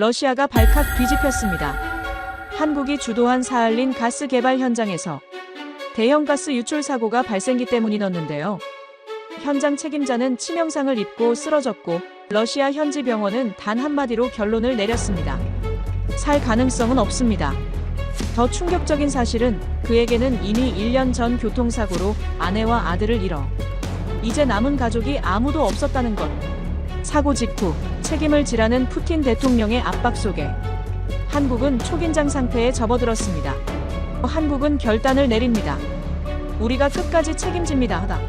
러시아가 발칵 뒤집혔습니다. 한국이 주도한 사할린 가스 개발 현장에서 대형 가스 유출 사고가 발생기 때문이었는데요. 현장 책임자는 치명상을 입고 쓰러졌고 러시아 현지 병원은 단 한마디로 결론을 내렸습니다. 살 가능성은 없습니다. 더 충격적인 사실은 그에게는 이미 1년 전 교통사고로 아내와 아들을 잃어 이제 남은 가족이 아무도 없었다는 것. 사고 직후 책임을 지라는 푸틴 대통령의 압박 속에 한국은 초긴장 상태에 접어들었습니다. 한국은 결단을 내립니다. 우리가 끝까지 책임집니다 하다.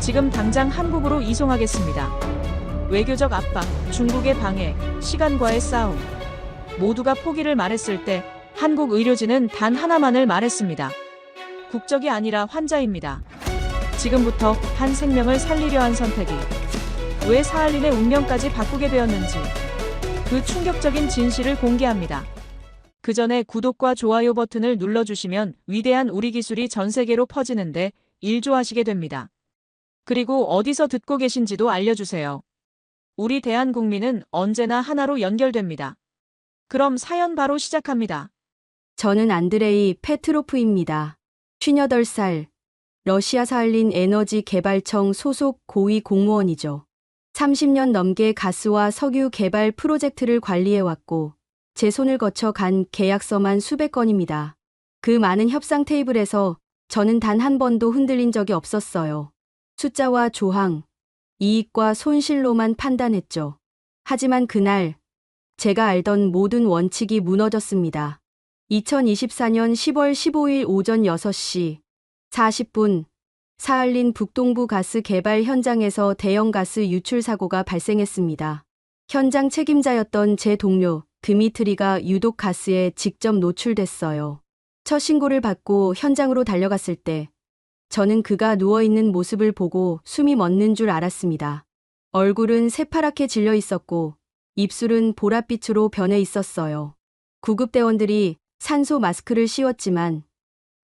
지금 당장 한국으로 이송하겠습니다. 외교적 압박, 중국의 방해, 시간과의 싸움. 모두가 포기를 말했을 때 한국 의료진은 단 하나만을 말했습니다. 국적이 아니라 환자입니다. 지금부터 한 생명을 살리려 한 선택이 왜 사할린의 운명까지 바꾸게 되었는지 그 충격적인 진실을 공개합니다. 그 전에 구독과 좋아요 버튼을 눌러주시면 위대한 우리 기술이 전 세계로 퍼지는데 일조하시게 됩니다. 그리고 어디서 듣고 계신지도 알려주세요. 우리 대한국민은 언제나 하나로 연결됩니다. 그럼 사연 바로 시작합니다. 저는 안드레이 페트로프입니다. 58살, 러시아 사할린 에너지 개발청 소속 고위 공무원이죠. 30년 넘게 가스와 석유 개발 프로젝트를 관리해왔고 제 손을 거쳐 간 계약서만 수백 건입니다. 그 많은 협상 테이블에서 저는 단 한 번도 흔들린 적이 없었어요. 숫자와 조항, 이익과 손실로만 판단했죠. 하지만 그날 제가 알던 모든 원칙이 무너졌습니다. 2024년 10월 15일 오전 6시 40분 사할린 북동부 가스 개발 현장에서 대형 가스 유출 사고가 발생했습니다. 현장 책임자였던 제 동료 드미트리가 유독 가스에 직접 노출됐어요. 첫 신고를 받고 현장으로 달려갔을 때 저는 그가 누워있는 모습을 보고 숨이 멎는 줄 알았습니다. 얼굴은 새파랗게 질려 있었고 입술은 보랏빛으로 변해 있었어요. 구급대원들이 산소 마스크를 씌웠지만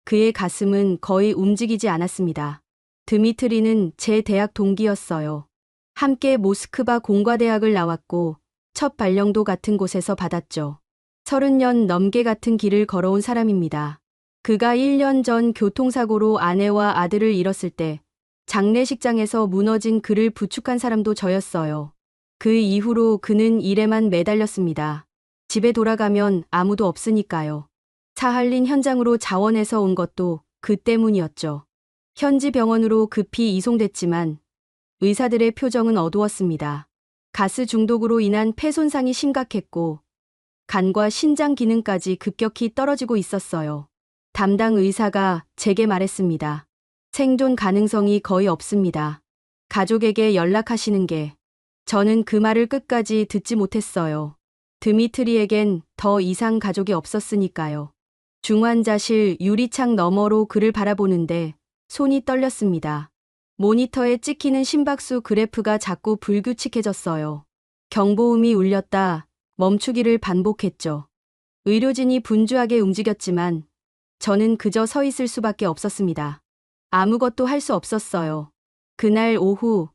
그의 가슴은 거의 움직이지 않았습니다. 드미트리는 제 대학 동기였어요. 함께 모스크바 공과대학을 나왔고 첫 발령도 같은 곳에서 받았죠. 30년 넘게 같은 길을 걸어온 사람입니다. 그가 1년 전 교통사고로 아내와 아들을 잃었을 때 장례식장에서 무너진 그를 부축한 사람도 저였어요. 그 이후로 그는 일에만 매달렸습니다. 집에 돌아가면 아무도 없으니까요. 사할린 현장으로 자원해서 온 것도 그 때문이었죠. 현지 병원으로 급히 이송됐지만 의사들의 표정은 어두웠습니다. 가스 중독으로 인한 폐 손상이 심각했고 간과 신장 기능까지 급격히 떨어지고 있었어요. 담당 의사가 제게 말했습니다. 생존 가능성이 거의 없습니다. 가족에게 연락하시는 게. 저는 그 말을 끝까지 듣지 못했어요. 드미트리에겐 더 이상 가족이 없었으니까요. 중환자실 유리창 너머로 그를 바라보는데 손이 떨렸습니다. 모니터에 찍히는 심박수 그래프가 자꾸 불규칙해졌어요. 경보음이 울렸다 멈추기를 반복했죠. 의료진이 분주하게 움직였지만 저는 그저 서 있을 수밖에 없었습니다. 아무것도 할 수 없었어요. 그날 오후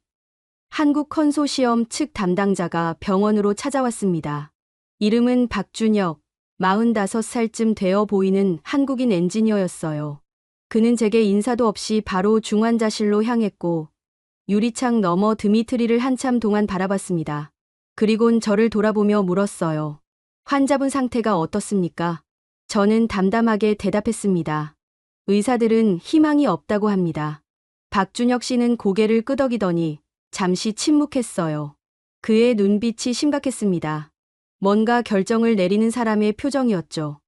한국 컨소시엄 측 담당자가 병원으로 찾아왔습니다. 이름은 박준혁, 45살쯤 되어 보이는 한국인 엔지니어였어요. 그는 제게 인사도 없이 바로 중환자실로 향했고 유리창 너머 드미트리를 한참 동안 바라봤습니다. 그리곤 저를 돌아보며 물었어요. 환자분 상태가 어떻습니까? 저는 담담하게 대답했습니다. 의사들은 희망이 없다고 합니다. 박준혁 씨는 고개를 끄덕이더니 잠시 침묵했어요. 그의 눈빛이 심각했습니다. 뭔가 결정을 내리는 사람의 표정이었죠.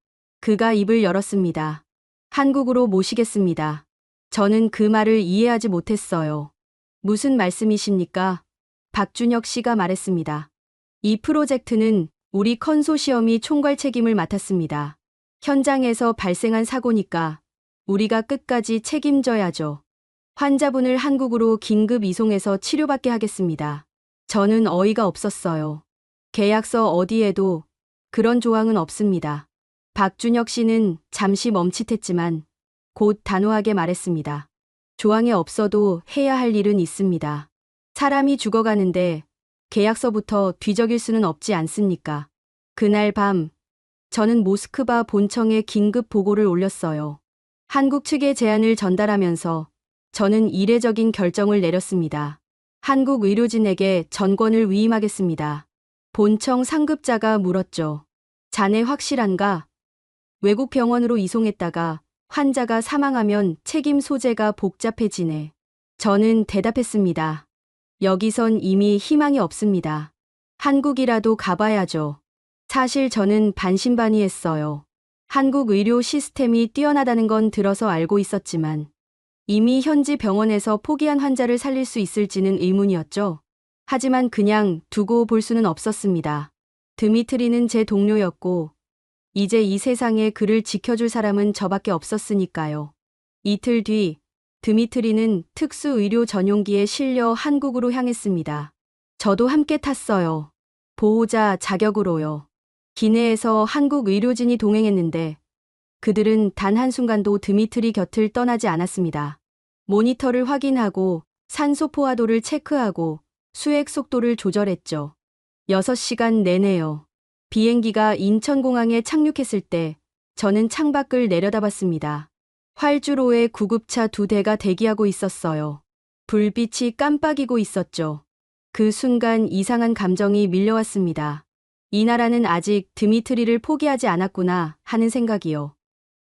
그가 입을 열었습니다. 한국으로 모시겠습니다. 저는 그 말을 이해하지 못했어요. 무슨 말씀이십니까? 박준혁 씨가 말했습니다. 이 프로젝트는 우리 컨소시엄이 총괄 책임을 맡았습니다. 현장에서 발생한 사고니까 우리가 끝까지 책임져야죠. 환자분을 한국으로 긴급 이송해서 치료받게 하겠습니다. 저는 어이가 없었어요. 계약서 어디에도 그런 조항은 없습니다. 박준혁 씨는 잠시 멈칫했지만 곧 단호하게 말했습니다. 조항에 없어도 해야 할 일은 있습니다. 사람이 죽어가는데 계약서부터 뒤적일 수는 없지 않습니까? 그날 밤, 저는 모스크바 본청에 긴급 보고를 올렸어요. 한국 측의 제안을 전달하면서 저는 이례적인 결정을 내렸습니다. 한국 의료진에게 전권을 위임하겠습니다. 본청 상급자가 물었죠. 자네 확실한가? 외국 병원으로 이송했다가 환자가 사망하면 책임 소재가 복잡해지네. 저는 대답했습니다. 여기선 이미 희망이 없습니다. 한국이라도 가봐야죠. 사실 저는 반신반의했어요. 한국 의료 시스템이 뛰어나다는 건 들어서 알고 있었지만 이미 현지 병원에서 포기한 환자를 살릴 수 있을지는 의문이었죠. 하지만 그냥 두고 볼 수는 없었습니다. 드미트리는 제 동료였고 이제 이 세상에 그를 지켜줄 사람은 저밖에 없었으니까요. 이틀 뒤 드미트리는 특수의료 전용기에 실려 한국으로 향했습니다. 저도 함께 탔어요. 보호자 자격으로요. 기내에서 한국 의료진이 동행했는데 그들은 단 한순간도 드미트리 곁을 떠나지 않았습니다. 모니터를 확인하고 산소 포화도를 체크하고 수액 속도를 조절했죠. 6시간 내내요. 비행기가 인천공항에 착륙했을 때 저는 창밖을 내려다봤습니다. 활주로에 구급차 2대가 대기하고 있었어요. 불빛이 깜빡이고 있었죠. 그 순간 이상한 감정이 밀려왔습니다. 이 나라는 아직 드미트리를 포기하지 않았구나 하는 생각이요.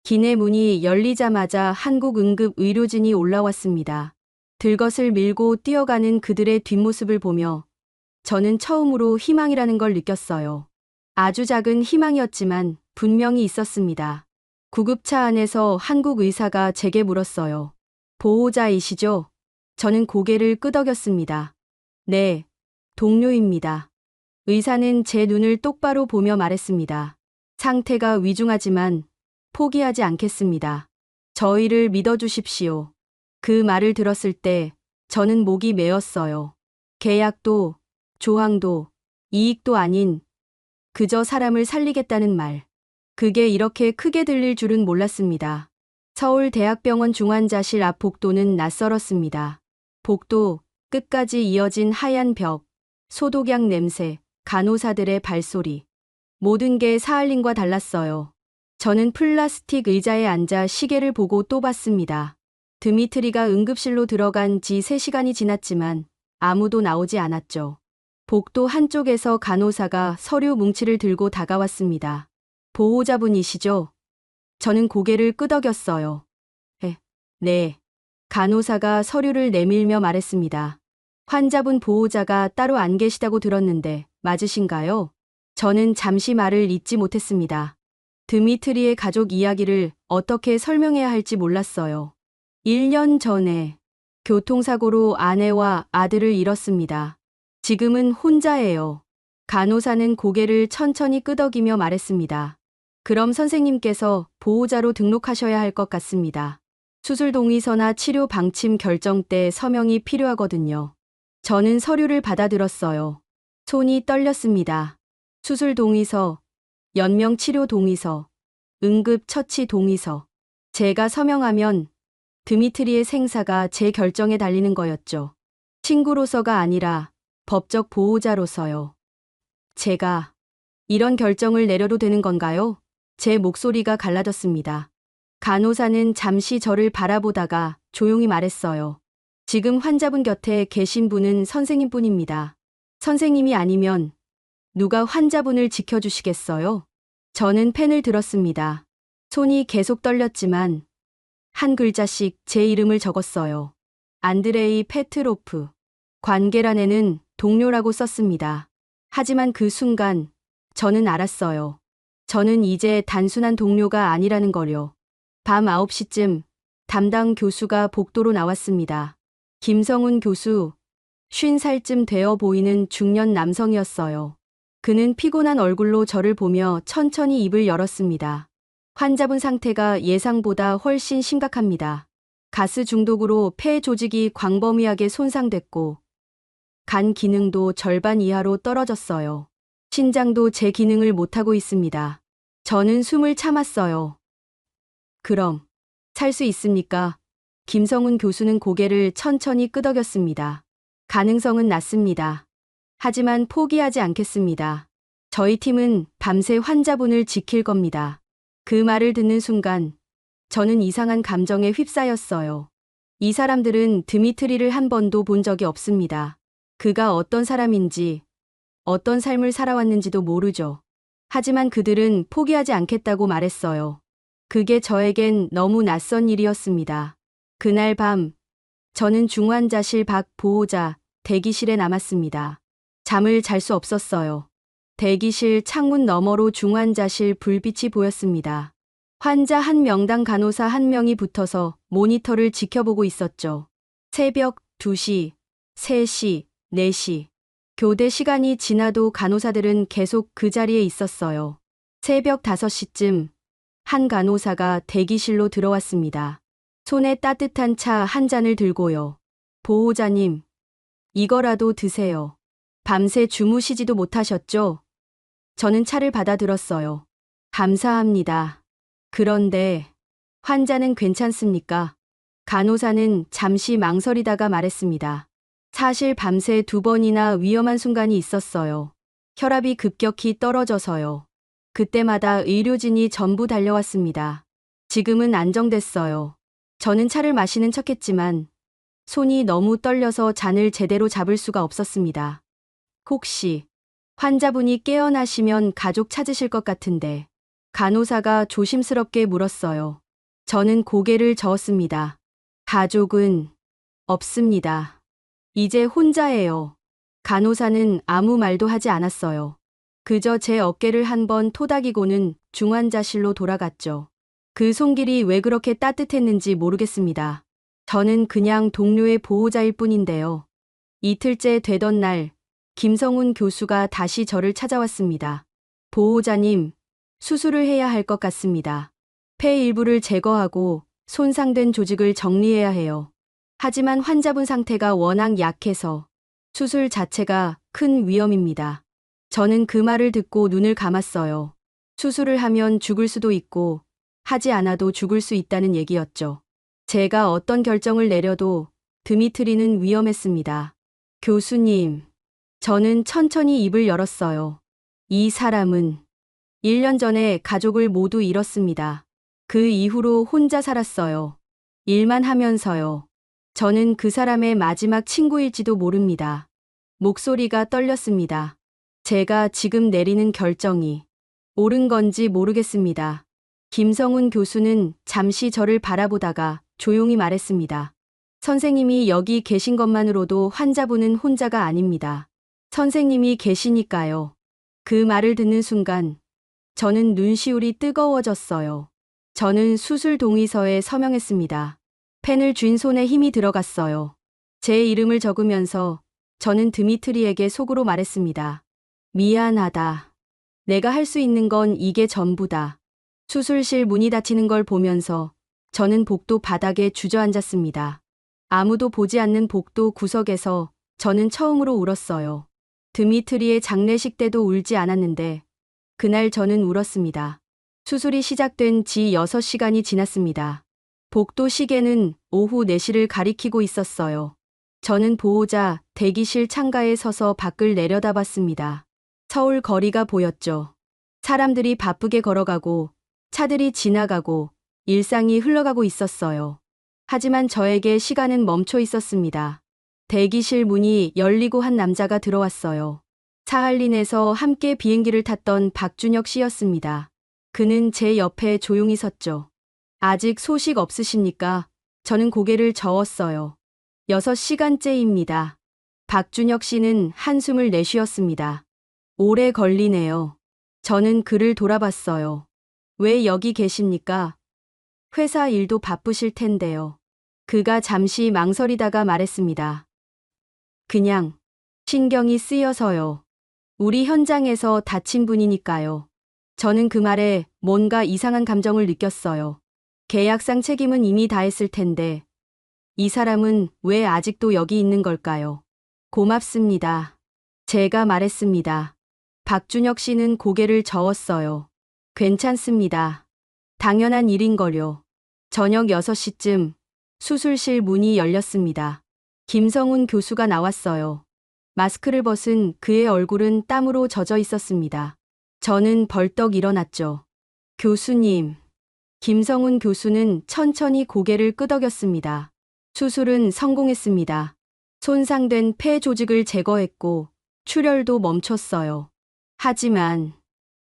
기내 문이 열리자마자 한국 응급 의료진이 올라왔습니다. 들것을 밀고 뛰어가는 그들의 뒷모습을 보며 저는 처음으로 희망이라는 걸 느꼈어요. 아주 작은 희망이었지만 분명히 있었습니다. 구급차 안에서 한국 의사가 제게 물었어요. 보호자이시죠? 저는 고개를 끄덕였습니다. 네, 동료입니다. 의사는 제 눈을 똑바로 보며 말했습니다. 상태가 위중하지만 포기하지 않겠습니다. 저희를 믿어주십시오. 그 말을 들었을 때 저는 목이 메었어요. 계약도, 조항도, 이익도 아닌 그저 사람을 살리겠다는 말. 그게 이렇게 크게 들릴 줄은 몰랐습니다. 서울대학병원 중환자실 앞 복도는 낯설었습니다. 복도 끝까지 이어진 하얀 벽, 소독약 냄새, 간호사들의 발소리. 모든 게 사할린과 달랐어요. 저는 플라스틱 의자에 앉아 시계를 보고 또 봤습니다. 드미트리가 응급실로 들어간 지 3시간이 지났지만 아무도 나오지 않았죠. 복도 한쪽에서 간호사가 서류 뭉치를 들고 다가왔습니다. 보호자분이시죠? 저는 고개를 끄덕였어요. 네. 간호사가 서류를 내밀며 말했습니다. 환자분 보호자가 따로 안 계시다고 들었는데 맞으신가요? 저는 잠시 말을 잇지 못했습니다. 드미트리의 가족 이야기를 어떻게 설명해야 할지 몰랐어요. 1년 전에 교통사고로 아내와 아들을 잃었습니다. 지금은 혼자예요. 간호사는 고개를 천천히 끄덕이며 말했습니다. 그럼 선생님께서 보호자로 등록하셔야 할 것 같습니다. 수술 동의서나 치료 방침 결정 때 서명이 필요하거든요. 저는 서류를 받아들었어요. 손이 떨렸습니다. 수술 동의서, 연명 치료 동의서, 응급 처치 동의서. 제가 서명하면 드미트리의 생사가 제 결정에 달리는 거였죠. 친구로서가 아니라 법적 보호자로서요. 제가 이런 결정을 내려도 되는 건가요? 제 목소리가 갈라졌습니다. 간호사는 잠시 저를 바라보다가 조용히 말했어요. 지금 환자분 곁에 계신 분은 선생님뿐입니다. 선생님이 아니면 누가 환자분을 지켜주시겠어요? 저는 펜을 들었습니다. 손이 계속 떨렸지만 한 글자씩 제 이름을 적었어요. 안드레이 페트로프. 관계란에는 동료라고 썼습니다. 하지만 그 순간 저는 알았어요. 저는 이제 단순한 동료가 아니라는 거요. 밤 9시쯤 담당 교수가 복도로 나왔습니다. 김성훈 교수, 50살쯤 되어 보이는 중년 남성이었어요. 그는 피곤한 얼굴로 저를 보며 천천히 입을 열었습니다. 환자분 상태가 예상보다 훨씬 심각합니다. 가스 중독으로 폐 조직이 광범위하게 손상됐고 간 기능도 절반 이하로 떨어졌어요. 신장도 제 기능을 못하고 있습니다. 저는 숨을 참았어요. 그럼 살 수 있습니까? 김성훈 교수는 고개를 천천히 끄덕였습니다. 가능성은 낮습니다. 하지만 포기하지 않겠습니다. 저희 팀은 밤새 환자분을 지킬 겁니다. 그 말을 듣는 순간 저는 이상한 감정에 휩싸였어요. 이 사람들은 드미트리를 한 번도 본 적이 없습니다. 그가 어떤 사람인지, 어떤 삶을 살아왔는지도 모르죠. 하지만 그들은 포기하지 않겠다고 말했어요. 그게 저에겐 너무 낯선 일이었습니다. 그날 밤, 저는 중환자실 밖 보호자 대기실에 남았습니다. 잠을 잘 수 없었어요. 대기실 창문 너머로 중환자실 불빛이 보였습니다. 환자 한 명당 간호사 한 명이 붙어서 모니터를 지켜보고 있었죠. 새벽 2시, 3시, 4시. 교대 시간이 지나도 간호사들은 계속 그 자리에 있었어요. 새벽 5시쯤 한 간호사가 대기실로 들어왔습니다. 손에 따뜻한 차 한 잔을 들고요. 보호자님, 이거라도 드세요. 밤새 주무시지도 못하셨죠? 저는 차를 받아 들었어요. 감사합니다. 그런데 환자는 괜찮습니까? 간호사는 잠시 망설이다가 말했습니다. 사실 밤새 2번이나 위험한 순간이 있었어요. 혈압이 급격히 떨어져서요. 그때마다 의료진이 전부 달려왔습니다. 지금은 안정됐어요. 저는 차를 마시는 척했지만 손이 너무 떨려서 잔을 제대로 잡을 수가 없었습니다. 혹시 환자분이 깨어나시면 가족 찾으실 것 같은데 간호사가 조심스럽게 물었어요. 저는 고개를 저었습니다. 가족은 없습니다. 이제 혼자예요. 간호사는 아무 말도 하지 않았어요. 그저 제 어깨를 한번 토닥이고는 중환자실로 돌아갔죠. 그 손길이 왜 그렇게 따뜻했는지 모르겠습니다. 저는 그냥 동료의 보호자일 뿐인데요. 이틀째 되던 날, 김성훈 교수가 다시 저를 찾아왔습니다. 보호자님, 수술을 해야 할 것 같습니다. 폐 일부를 제거하고 손상된 조직을 정리해야 해요. 하지만 환자분 상태가 워낙 약해서 수술 자체가 큰 위험입니다. 저는 그 말을 듣고 눈을 감았어요. 수술을 하면 죽을 수도 있고 하지 않아도 죽을 수 있다는 얘기였죠. 제가 어떤 결정을 내려도 드미트리는 위험했습니다. 교수님, 저는 천천히 입을 열었어요. 이 사람은 1년 전에 가족을 모두 잃었습니다. 그 이후로 혼자 살았어요. 일만 하면서요. 저는 그 사람의 마지막 친구일지도 모릅니다. 목소리가 떨렸습니다. 제가 지금 내리는 결정이 옳은 건지 모르겠습니다. 김성훈 교수는 잠시 저를 바라보다가 조용히 말했습니다. 선생님이 여기 계신 것만으로도 환자분은 혼자가 아닙니다. 선생님이 계시니까요. 그 말을 듣는 순간 저는 눈시울이 뜨거워졌어요. 저는 수술 동의서에 서명했습니다. 펜을 쥔 손에 힘이 들어갔어요. 제 이름을 적으면서 저는 드미트리에게 속으로 말했습니다. 미안하다. 내가 할 수 있는 건 이게 전부다. 수술실 문이 닫히는 걸 보면서 저는 복도 바닥에 주저앉았습니다. 아무도 보지 않는 복도 구석에서 저는 처음으로 울었어요. 드미트리의 장례식 때도 울지 않았는데 그날 저는 울었습니다. 수술이 시작된 지 6시간이 지났습니다. 복도 시계는 오후 4시를 가리키고 있었어요. 저는 보호자 대기실 창가에 서서 밖을 내려다봤습니다. 서울 거리가 보였죠. 사람들이 바쁘게 걸어가고 차들이 지나가고 일상이 흘러가고 있었어요. 하지만 저에게 시간은 멈춰 있었습니다. 대기실 문이 열리고 한 남자가 들어왔어요. 사할린에서 함께 비행기를 탔던 박준혁 씨였습니다. 그는 제 옆에 조용히 섰죠. 아직 소식 없으십니까? 저는 고개를 저었어요. 6시간째입니다. 박준혁 씨는 한숨을 내쉬었습니다. 오래 걸리네요. 저는 그를 돌아봤어요. 왜 여기 계십니까? 회사 일도 바쁘실 텐데요. 그가 잠시 망설이다가 말했습니다. 그냥 신경이 쓰여서요. 우리 현장에서 다친 분이니까요. 저는 그 말에 뭔가 이상한 감정을 느꼈어요. 계약상 책임은 이미 다했을 텐데 이 사람은 왜 아직도 여기 있는 걸까요? 고맙습니다. 제가 말했습니다. 박준혁 씨는 고개를 저었어요. 괜찮습니다. 당연한 일인걸요. 저녁 6시쯤 수술실 문이 열렸습니다. 김성훈 교수가 나왔어요. 마스크를 벗은 그의 얼굴은 땀으로 젖어 있었습니다. 저는 벌떡 일어났죠. 교수님. 김성훈 교수는 천천히 고개를 끄덕였습니다. 수술은 성공했습니다. 손상된 폐 조직을 제거했고 출혈도 멈췄어요. 하지만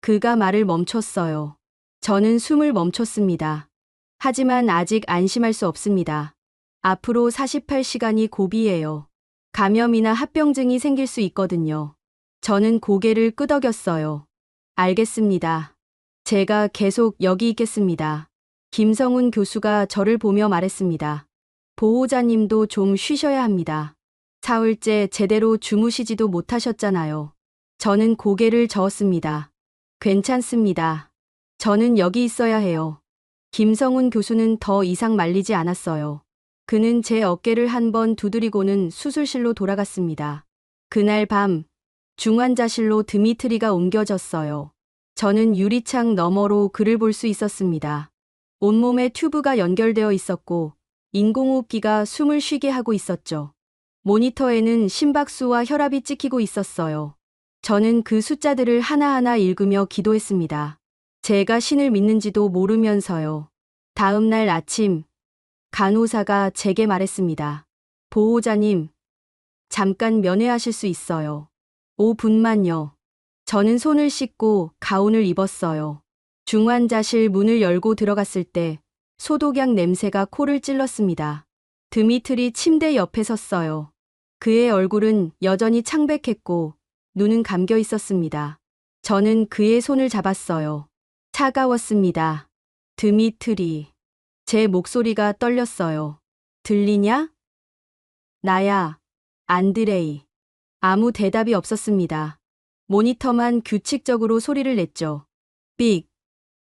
그가 말을 멈췄어요. 저는 숨을 멈췄습니다. 하지만 아직 안심할 수 없습니다. 앞으로 48시간이 고비예요. 감염이나 합병증이 생길 수 있거든요. 저는 고개를 끄덕였어요. 알겠습니다. 제가 계속 여기 있겠습니다. 김성훈 교수가 저를 보며 말했습니다. 보호자님도 좀 쉬셔야 합니다. 사흘째 제대로 주무시지도 못하셨잖아요. 저는 고개를 저었습니다. 괜찮습니다. 저는 여기 있어야 해요. 김성훈 교수는 더 이상 말리지 않았어요. 그는 제 어깨를 한번 두드리고는 수술실로 돌아갔습니다. 그날 밤 중환자실로 드미트리가 옮겨졌어요. 저는 유리창 너머로 그를 볼 수 있었습니다. 온몸에 튜브가 연결되어 있었고 인공호흡기가 숨을 쉬게 하고 있었죠. 모니터에는 심박수와 혈압이 찍히고 있었어요. 저는 그 숫자들을 하나하나 읽으며 기도했습니다. 제가 신을 믿는지도 모르면서요. 다음 날 아침 간호사가 제게 말했습니다. 보호자님, 잠깐 면회하실 수 있어요. 5분만요. 저는 손을 씻고 가운을 입었어요. 중환자실 문을 열고 들어갔을 때 소독약 냄새가 코를 찔렀습니다. 드미트리 침대 옆에 섰어요. 그의 얼굴은 여전히 창백했고 눈은 감겨 있었습니다. 저는 그의 손을 잡았어요. 차가웠습니다. 드미트리. 제 목소리가 떨렸어요. 들리냐? 나야, 안드레이. 아무 대답이 없었습니다. 모니터만 규칙적으로 소리를 냈죠. 삑,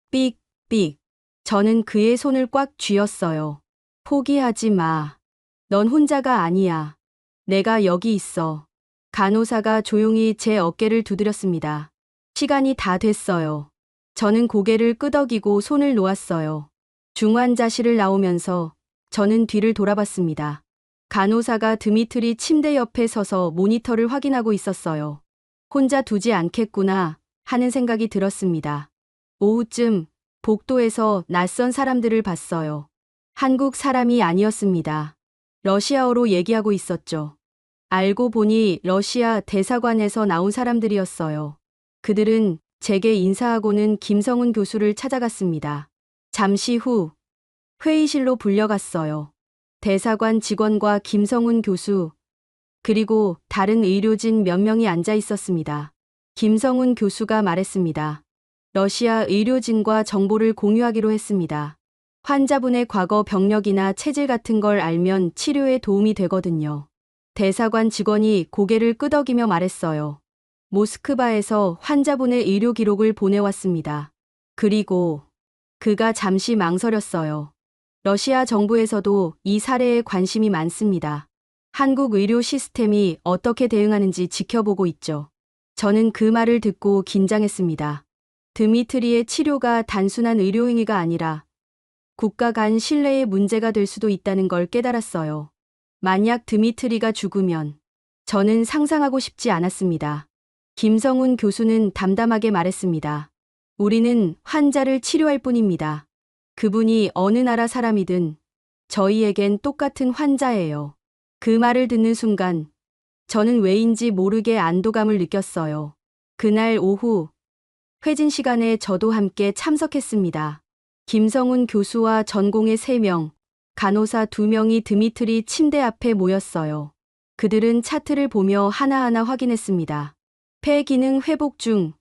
삑, 삑. 저는 그의 손을 꽉 쥐었어요. 포기하지 마. 넌 혼자가 아니야. 내가 여기 있어. 간호사가 조용히 제 어깨를 두드렸습니다. 시간이 다 됐어요. 저는 고개를 끄덕이고 손을 놓았어요. 중환자실을 나오면서 저는 뒤를 돌아봤습니다. 간호사가 드미트리 침대 옆에 서서 모니터를 확인하고 있었어요. 혼자 두지 않겠구나 하는 생각이 들었습니다. 오후쯤 복도에서 낯선 사람들을 봤어요. 한국 사람이 아니었습니다. 러시아어로 얘기하고 있었죠. 알고 보니 러시아 대사관에서 나온 사람들이었어요. 그들은 제게 인사하고는 김성훈 교수를 찾아갔습니다. 잠시 후 회의실로 불려갔어요. 대사관 직원과 김성훈 교수, 그리고 다른 의료진 몇 명이 앉아 있었습니다. 김성훈 교수가 말했습니다. 러시아 의료진과 정보를 공유하기로 했습니다. 환자분의 과거 병력이나 체질 같은 걸 알면 치료에 도움이 되거든요. 대사관 직원이 고개를 끄덕이며 말했어요. 모스크바에서 환자분의 의료 기록을 보내왔습니다. 그리고 그가 잠시 망설였어요. 러시아 정부에서도 이 사례에 관심이 많습니다. 한국 의료 시스템이 어떻게 대응하는지 지켜보고 있죠. 저는 그 말을 듣고 긴장했습니다. 드미트리의 치료가 단순한 의료 행위가 아니라 국가 간 신뢰의 문제가 될 수도 있다는 걸 깨달았어요. 만약 드미트리가 죽으면 저는 상상하고 싶지 않았습니다. 김성훈 교수는 담담하게 말했습니다. 우리는 환자를 치료할 뿐입니다. 그분이 어느 나라 사람이든 저희에겐 똑같은 환자예요. 그 말을 듣는 순간 저는 왜인지 모르게 안도감을 느꼈어요. 그날 오후 회진 시간에 저도 함께 참석했습니다. 김성훈 교수와 전공의 3명, 간호사 2명이 드미트리 침대 앞에 모였어요. 그들은 차트를 보며 하나하나 확인했습니다. 폐 기능 회복 중,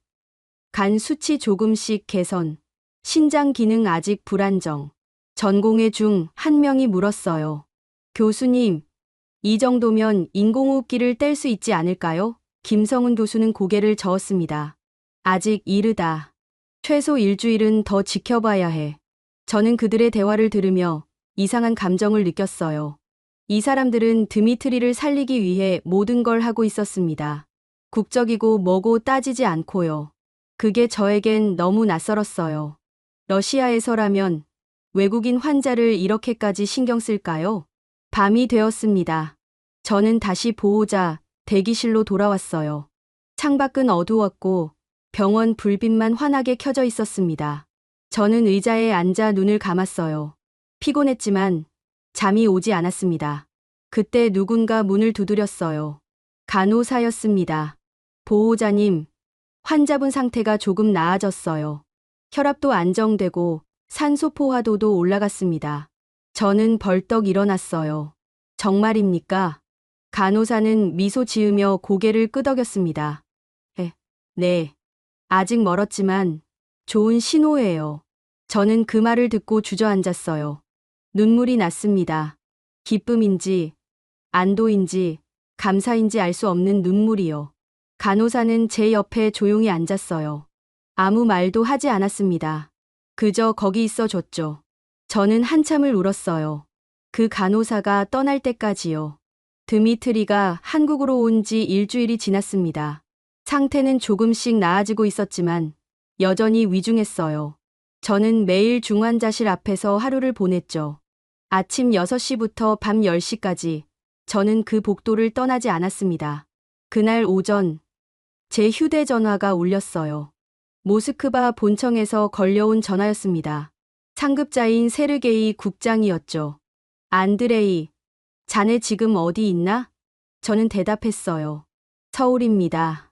간 수치 조금씩 개선, 신장 기능 아직 불안정. 전공의 중 1명이 물었어요. 교수님, 이 정도면 인공호흡기를 뗄 수 있지 않을까요? 김성훈 교수는 고개를 저었습니다. 아직 이르다. 최소 일주일은 더 지켜봐야 해. 저는 그들의 대화를 들으며 이상한 감정을 느꼈어요. 이 사람들은 드미트리를 살리기 위해 모든 걸 하고 있었습니다. 국적이고 뭐고 따지지 않고요. 그게 저에겐 너무 낯설었어요. 러시아에서라면 외국인 환자를 이렇게까지 신경 쓸까요? 밤이 되었습니다. 저는 다시 보호자 대기실로 돌아왔어요. 창밖은 어두웠고 병원 불빛만 환하게 켜져 있었습니다. 저는 의자에 앉아 눈을 감았어요. 피곤했지만 잠이 오지 않았습니다. 그때 누군가 문을 두드렸어요. 간호사였습니다. 보호자님, 환자분 상태가 조금 나아졌어요. 혈압도 안정되고 산소 포화도도 올라갔습니다. 저는 벌떡 일어났어요. 정말입니까? 간호사는 미소 지으며 고개를 끄덕였습니다. 네. 아직 멀었지만 좋은 신호예요. 저는 그 말을 듣고 주저앉았어요. 눈물이 났습니다. 기쁨인지, 안도인지, 감사인지 알 수 없는 눈물이요. 간호사는 제 옆에 조용히 앉았어요. 아무 말도 하지 않았습니다. 그저 거기 있어 줬죠. 저는 한참을 울었어요. 그 간호사가 떠날 때까지요. 드미트리가 한국으로 온 지 일주일이 지났습니다. 상태는 조금씩 나아지고 있었지만 여전히 위중했어요. 저는 매일 중환자실 앞에서 하루를 보냈죠. 아침 6시부터 밤 10시까지 저는 그 복도를 떠나지 않았습니다. 그날 오전 제 휴대전화가 울렸어요. 모스크바 본청에서 걸려온 전화였습니다. 상급자인 세르게이 국장이었죠. 안드레이, 자네 지금 어디 있나? 저는 대답했어요. 서울입니다.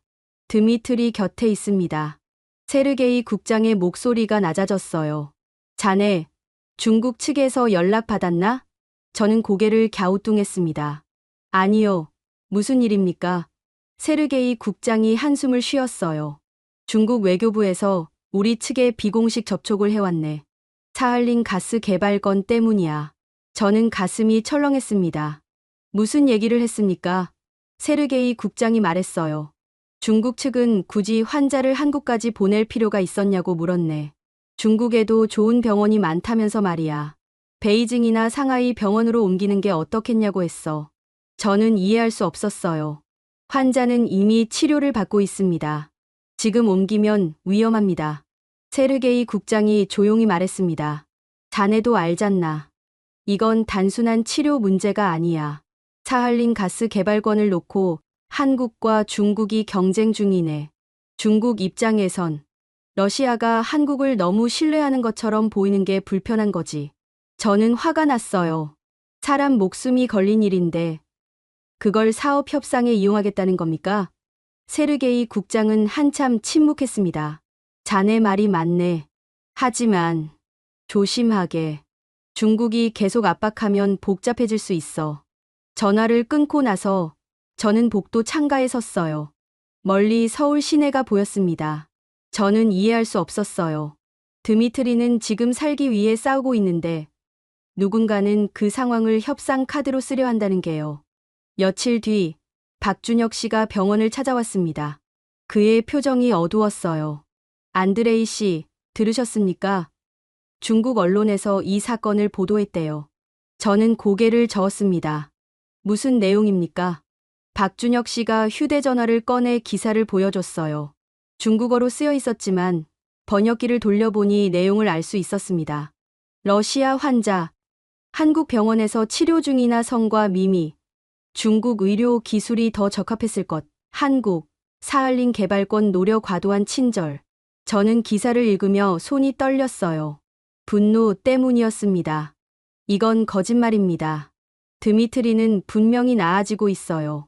드미트리 곁에 있습니다. 세르게이 국장의 목소리가 낮아졌어요. 자네, 중국 측에서 연락받았나? 저는 고개를 갸우뚱했습니다. 아니요. 무슨 일입니까? 세르게이 국장이 한숨을 쉬었어요. 중국 외교부에서 우리 측에 비공식 접촉을 해왔네. 사할린 가스 개발 건 때문이야. 저는 가슴이 철렁했습니다. 무슨 얘기를 했습니까? 세르게이 국장이 말했어요. 중국 측은 굳이 환자를 한국까지 보낼 필요가 있었냐고 물었네. 중국에도 좋은 병원이 많다면서 말이야. 베이징이나 상하이 병원으로 옮기는 게 어떻겠냐고 했어. 저는 이해할 수 없었어요. 환자는 이미 치료를 받고 있습니다. 지금 옮기면 위험합니다. 세르게이 국장이 조용히 말했습니다. 자네도 알잖나. 이건 단순한 치료 문제가 아니야. 사할린 가스 개발권을 놓고 한국과 중국이 경쟁 중이네. 중국 입장에선 러시아가 한국을 너무 신뢰하는 것처럼 보이는 게 불편한 거지. 저는 화가 났어요. 사람 목숨이 걸린 일인데 그걸 사업 협상에 이용하겠다는 겁니까? 세르게이 국장은 한참 침묵했습니다. 자네 말이 맞네. 하지만 조심하게. 중국이 계속 압박하면 복잡해질 수 있어. 전화를 끊고 나서 저는 복도 창가에 섰어요. 멀리 서울 시내가 보였습니다. 저는 이해할 수 없었어요. 드미트리는 지금 살기 위해 싸우고 있는데 누군가는 그 상황을 협상 카드로 쓰려 한다는 게요. 며칠 뒤 박준혁 씨가 병원을 찾아왔습니다. 그의 표정이 어두웠어요. 안드레이 씨, 들으셨습니까? 중국 언론에서 이 사건을 보도했대요. 저는 고개를 저었습니다. 무슨 내용입니까? 박준혁 씨가 휴대전화를 꺼내 기사를 보여줬어요. 중국어로 쓰여 있었지만 번역기를 돌려보니 내용을 알 수 있었습니다. 러시아 환자, 한국 병원에서 치료 중이나 성과 미미, 중국 의료 기술이 더 적합했을 것, 한국, 사할린 개발권 노려 과도한 친절. 저는 기사를 읽으며 손이 떨렸어요. 분노 때문이었습니다. 이건 거짓말입니다. 드미트리는 분명히 나아지고 있어요.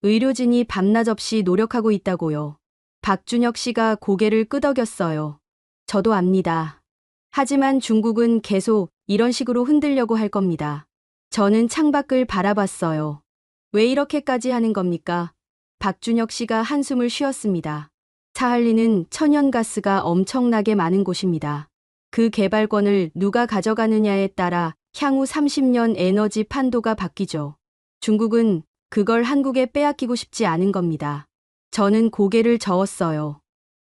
의료진이 밤낮 없이 노력하고 있다고요. 박준혁 씨가 고개를 끄덕였어요. 저도 압니다. 하지만 중국은 계속 이런 식으로 흔들려고 할 겁니다. 저는 창밖을 바라봤어요. 왜 이렇게까지 하는 겁니까? 박준혁 씨가 한숨을 쉬었습니다. 사할린은 천연가스가 엄청나게 많은 곳입니다. 그 개발권을 누가 가져가느냐에 따라 향후 30년 에너지 판도가 바뀌죠. 중국은 그걸 한국에 빼앗기고 싶지 않은 겁니다. 저는 고개를 저었어요.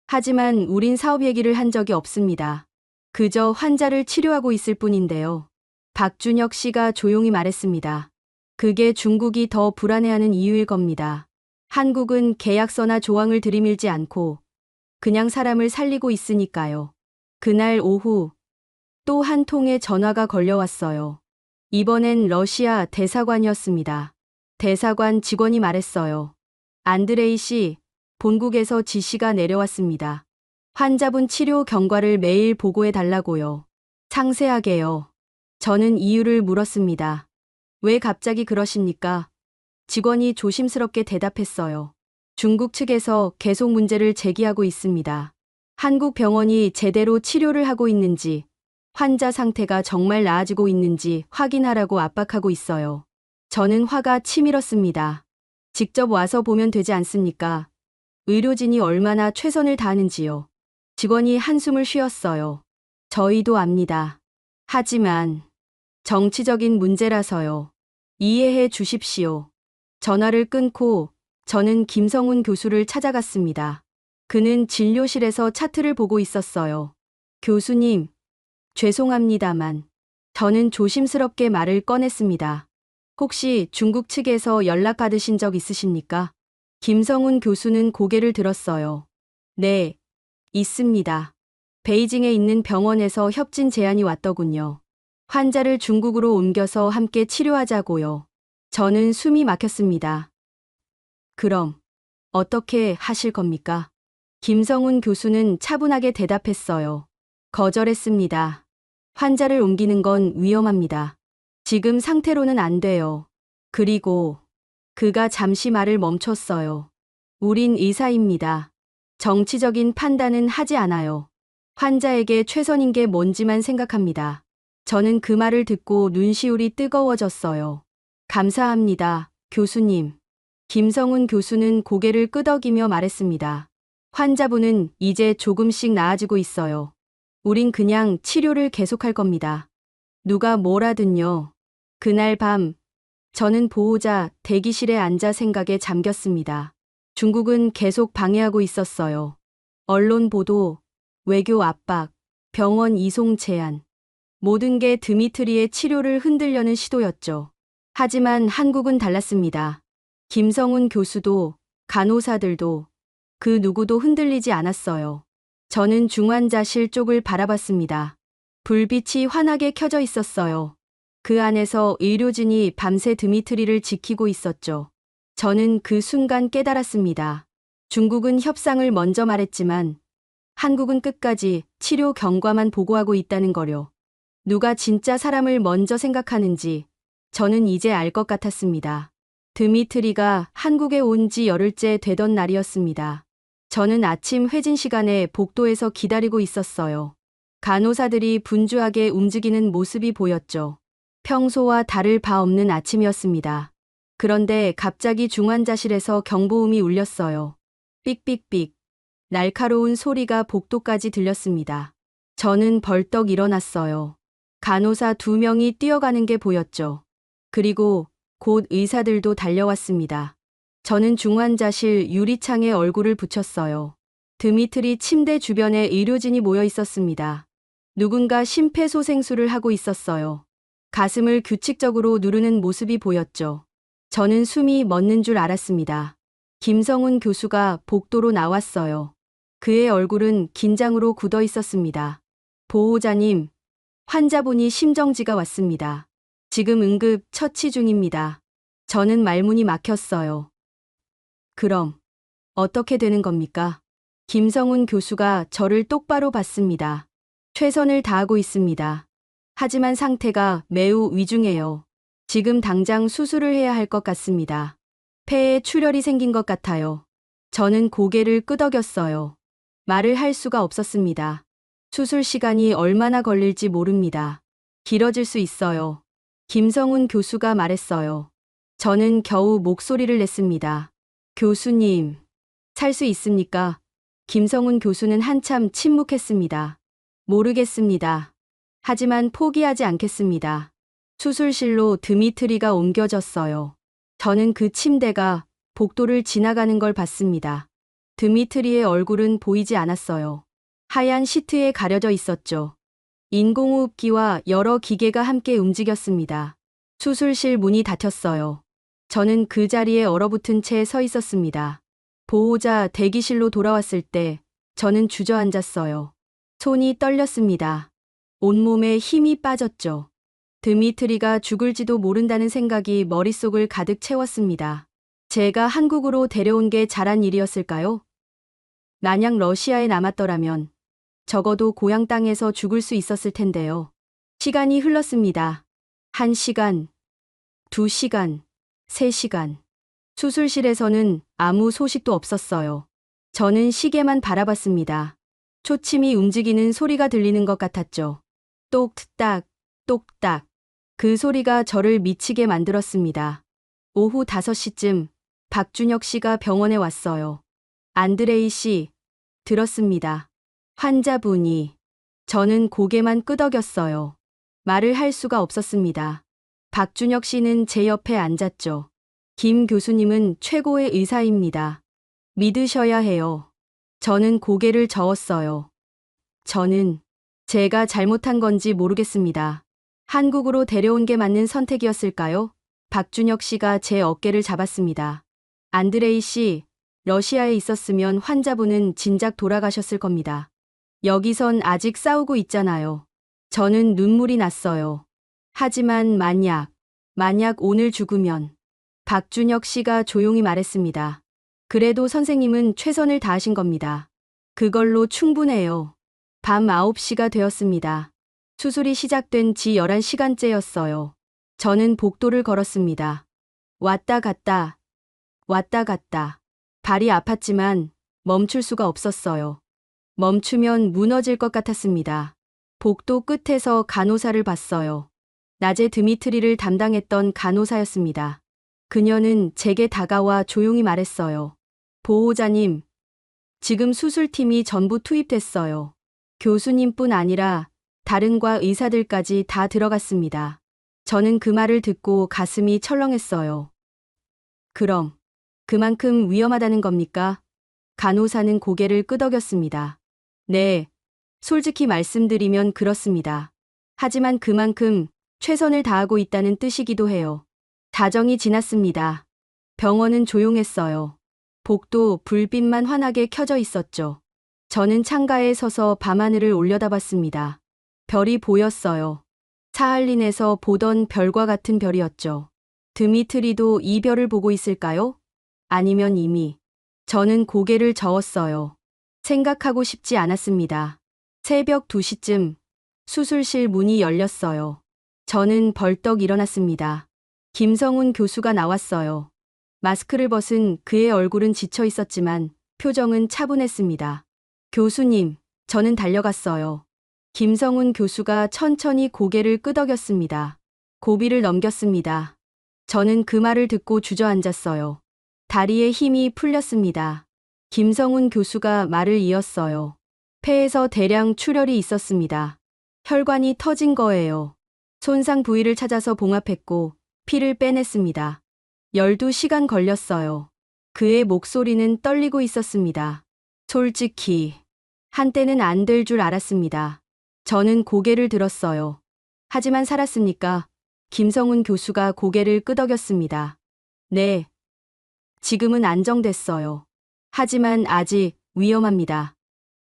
하지만 우린 사업 얘기를 한 적이 없습니다. 그저 환자를 치료하고 있을 뿐인데요. 박준혁 씨가 조용히 말했습니다. 그게 중국이 더 불안해하는 이유일 겁니다. 한국은 계약서나 조항을 들이밀지 않고 그냥 사람을 살리고 있으니까요. 그날 오후 또 한 통의 전화가 걸려왔어요. 이번엔 러시아 대사관이었습니다. 대사관 직원이 말했어요. 안드레이 씨, 본국에서 지시가 내려왔습니다. 환자분 치료 경과를 매일 보고해 달라고요. 상세하게요. 저는 이유를 물었습니다. 왜 갑자기 그러십니까? 직원이 조심스럽게 대답했어요. 중국 측에서 계속 문제를 제기하고 있습니다. 한국 병원이 제대로 치료를 하고 있는지, 환자 상태가 정말 나아지고 있는지 확인하라고 압박하고 있어요. 저는 화가 치밀었습니다. 직접 와서 보면 되지 않습니까? 의료진이 얼마나 최선을 다하는지요. 직원이 한숨을 쉬었어요. 저희도 압니다. 하지만 정치적인 문제라서요. 이해해 주십시오. 전화를 끊고 저는 김성훈 교수를 찾아갔습니다. 그는 진료실에서 차트를 보고 있었어요. 교수님, 죄송합니다만 저는 조심스럽게 말을 꺼냈습니다. 혹시 중국 측에서 연락 받으신 적 있으십니까? 김성훈 교수는 고개를 들었어요. 네, 있습니다. 베이징에 있는 병원에서 협진 제안이 왔더군요. 환자를 중국으로 옮겨서 함께 치료하자고요. 저는 숨이 막혔습니다. 그럼 어떻게 하실 겁니까? 김성훈 교수는 차분하게 대답했어요. 거절했습니다. 환자를 옮기는 건 위험합니다. 지금 상태로는 안 돼요. 그리고 그가 잠시 말을 멈췄어요. 우린 의사입니다. 정치적인 판단은 하지 않아요. 환자에게 최선인 게 뭔지만 생각합니다. 저는 그 말을 듣고 눈시울이 뜨거워졌어요. 감사합니다, 교수님. 김성훈 교수는 고개를 끄덕이며 말했습니다. 환자분은 이제 조금씩 나아지고 있어요. 우린 그냥 치료를 계속할 겁니다. 누가 뭐라든요. 그날 밤, 저는 보호자 대기실에 앉아 생각에 잠겼습니다. 중국은 계속 방해하고 있었어요. 언론 보도, 외교 압박, 병원 이송 제한. 모든 게 드미트리의 치료를 흔들려는 시도였죠. 하지만 한국은 달랐습니다. 김성훈 교수도, 간호사들도, 그 누구도 흔들리지 않았어요. 저는 중환자실 쪽을 바라봤습니다. 불빛이 환하게 켜져 있었어요. 그 안에서 의료진이 밤새 드미트리를 지키고 있었죠. 저는 그 순간 깨달았습니다. 중국은 협상을 먼저 말했지만 한국은 끝까지 치료 경과만 보고하고 있다는 거요. 누가 진짜 사람을 먼저 생각하는지 저는 이제 알 것 같았습니다. 드미트리가 한국에 온 지 열흘째 되던 날이었습니다. 저는 아침 회진 시간에 복도에서 기다리고 있었어요. 간호사들이 분주하게 움직이는 모습이 보였죠. 평소와 다를 바 없는 아침이었습니다. 그런데 갑자기 중환자실에서 경보음이 울렸어요. 삑삑삑. 날카로운 소리가 복도까지 들렸습니다. 저는 벌떡 일어났어요. 간호사 2명이 뛰어가는 게 보였죠. 그리고 곧 의사들도 달려왔습니다. 저는 중환자실 유리창에 얼굴을 붙였어요. 드미트리 침대 주변에 의료진이 모여 있었습니다. 누군가 심폐소생술을 하고 있었어요. 가슴을 규칙적으로 누르는 모습이 보였죠. 저는 숨이 멎는 줄 알았습니다. 김성훈 교수가 복도로 나왔어요. 그의 얼굴은 긴장으로 굳어 있었습니다. 보호자님, 환자분이 심정지가 왔습니다. 지금 응급 처치 중입니다. 저는 말문이 막혔어요. 그럼 어떻게 되는 겁니까? 김성훈 교수가 저를 똑바로 봤습니다. 최선을 다하고 있습니다. 하지만 상태가 매우 위중해요. 지금 당장 수술을 해야 할 것 같습니다. 폐에 출혈이 생긴 것 같아요. 저는 고개를 끄덕였어요. 말을 할 수가 없었습니다. 수술 시간이 얼마나 걸릴지 모릅니다. 길어질 수 있어요. 김성훈 교수가 말했어요. 저는 겨우 목소리를 냈습니다. 교수님, 살 수 있습니까? 김성훈 교수는 한참 침묵했습니다. 모르겠습니다. 하지만 포기하지 않겠습니다. 수술실로 드미트리가 옮겨졌어요. 저는 그 침대가 복도를 지나가는 걸 봤습니다. 드미트리의 얼굴은 보이지 않았어요. 하얀 시트에 가려져 있었죠. 인공호흡기와 여러 기계가 함께 움직였습니다. 수술실 문이 닫혔어요. 저는 그 자리에 얼어붙은 채 서 있었습니다. 보호자 대기실로 돌아왔을 때 저는 주저앉았어요. 손이 떨렸습니다. 온몸에 힘이 빠졌죠. 드미트리가 죽을지도 모른다는 생각이 머릿속을 가득 채웠습니다. 제가 한국으로 데려온 게 잘한 일이었을까요? 만약 러시아에 남았더라면 적어도 고향 땅에서 죽을 수 있었을 텐데요. 시간이 흘렀습니다. 1시간, 2시간, 3시간. 수술실에서는 아무 소식도 없었어요. 저는 시계만 바라봤습니다. 초침이 움직이는 소리가 들리는 것 같았죠. 똑딱, 똑딱. 그 소리가 저를 미치게 만들었습니다. 오후 5시쯤 박준혁 씨가 병원에 왔어요. 안드레이 씨, 들었습니다. 환자분이. 저는 고개만 끄덕였어요. 말을 할 수가 없었습니다. 박준혁 씨는 제 옆에 앉았죠. 김 교수님은 최고의 의사입니다. 믿으셔야 해요. 저는 고개를 저었어요. 저는 제가 잘못한 건지 모르겠습니다. 한국으로 데려온 게 맞는 선택이었을까요? 박준혁 씨가 제 어깨를 잡았습니다. 안드레이 씨, 러시아에 있었으면 환자분은 진작 돌아가셨을 겁니다. 여기선 아직 싸우고 있잖아요. 저는 눈물이 났어요. 하지만 만약 오늘 죽으면 박준혁 씨가 조용히 말했습니다. 그래도 선생님은 최선을 다하신 겁니다. 그걸로 충분해요. 밤 9시가 되었습니다. 수술이 시작된 지 11시간째였어요. 저는 복도를 걸었습니다. 왔다 갔다, 왔다 갔다. 발이 아팠지만 멈출 수가 없었어요. 멈추면 무너질 것 같았습니다. 복도 끝에서 간호사를 봤어요. 낮에 드미트리를 담당했던 간호사였습니다. 그녀는 제게 다가와 조용히 말했어요. 보호자님, 지금 수술팀이 전부 투입됐어요. 교수님뿐 아니라 다른 과 의사들까지 다 들어갔습니다. 저는 그 말을 듣고 가슴이 철렁했어요. 그럼 그만큼 위험하다는 겁니까? 간호사는 고개를 끄덕였습니다. 네, 솔직히 말씀드리면 그렇습니다. 하지만 그만큼 최선을 다하고 있다는 뜻이기도 해요. 자정이 지났습니다. 병원은 조용했어요. 복도 불빛만 환하게 켜져 있었죠. 저는 창가에 서서 밤하늘을 올려다봤습니다. 별이 보였어요. 사할린에서 보던 별과 같은 별이었죠. 드미트리도 이 별을 보고 있을까요? 아니면 이미. 저는 고개를 저었어요. 생각하고 싶지 않았습니다. 새벽 2시쯤 수술실 문이 열렸어요. 저는 벌떡 일어났습니다. 김성훈 교수가 나왔어요. 마스크를 벗은 그의 얼굴은 지쳐 있었지만 표정은 차분했습니다. 교수님, 저는 달려갔어요. 김성훈 교수가 천천히 고개를 끄덕였습니다. 고비를 넘겼습니다. 저는 그 말을 듣고 주저앉았어요. 다리에 힘이 풀렸습니다. 김성훈 교수가 말을 이었어요. 폐에서 대량 출혈이 있었습니다. 혈관이 터진 거예요. 손상 부위를 찾아서 봉합했고 피를 빼냈습니다. 12시간 걸렸어요. 그의 목소리는 떨리고 있었습니다. 솔직히 한때는 안 될 줄 알았습니다. 저는 고개를 들었어요. 하지만 살았습니까? 김성훈 교수가 고개를 끄덕였습니다. 네. 지금은 안정됐어요. 하지만 아직 위험합니다.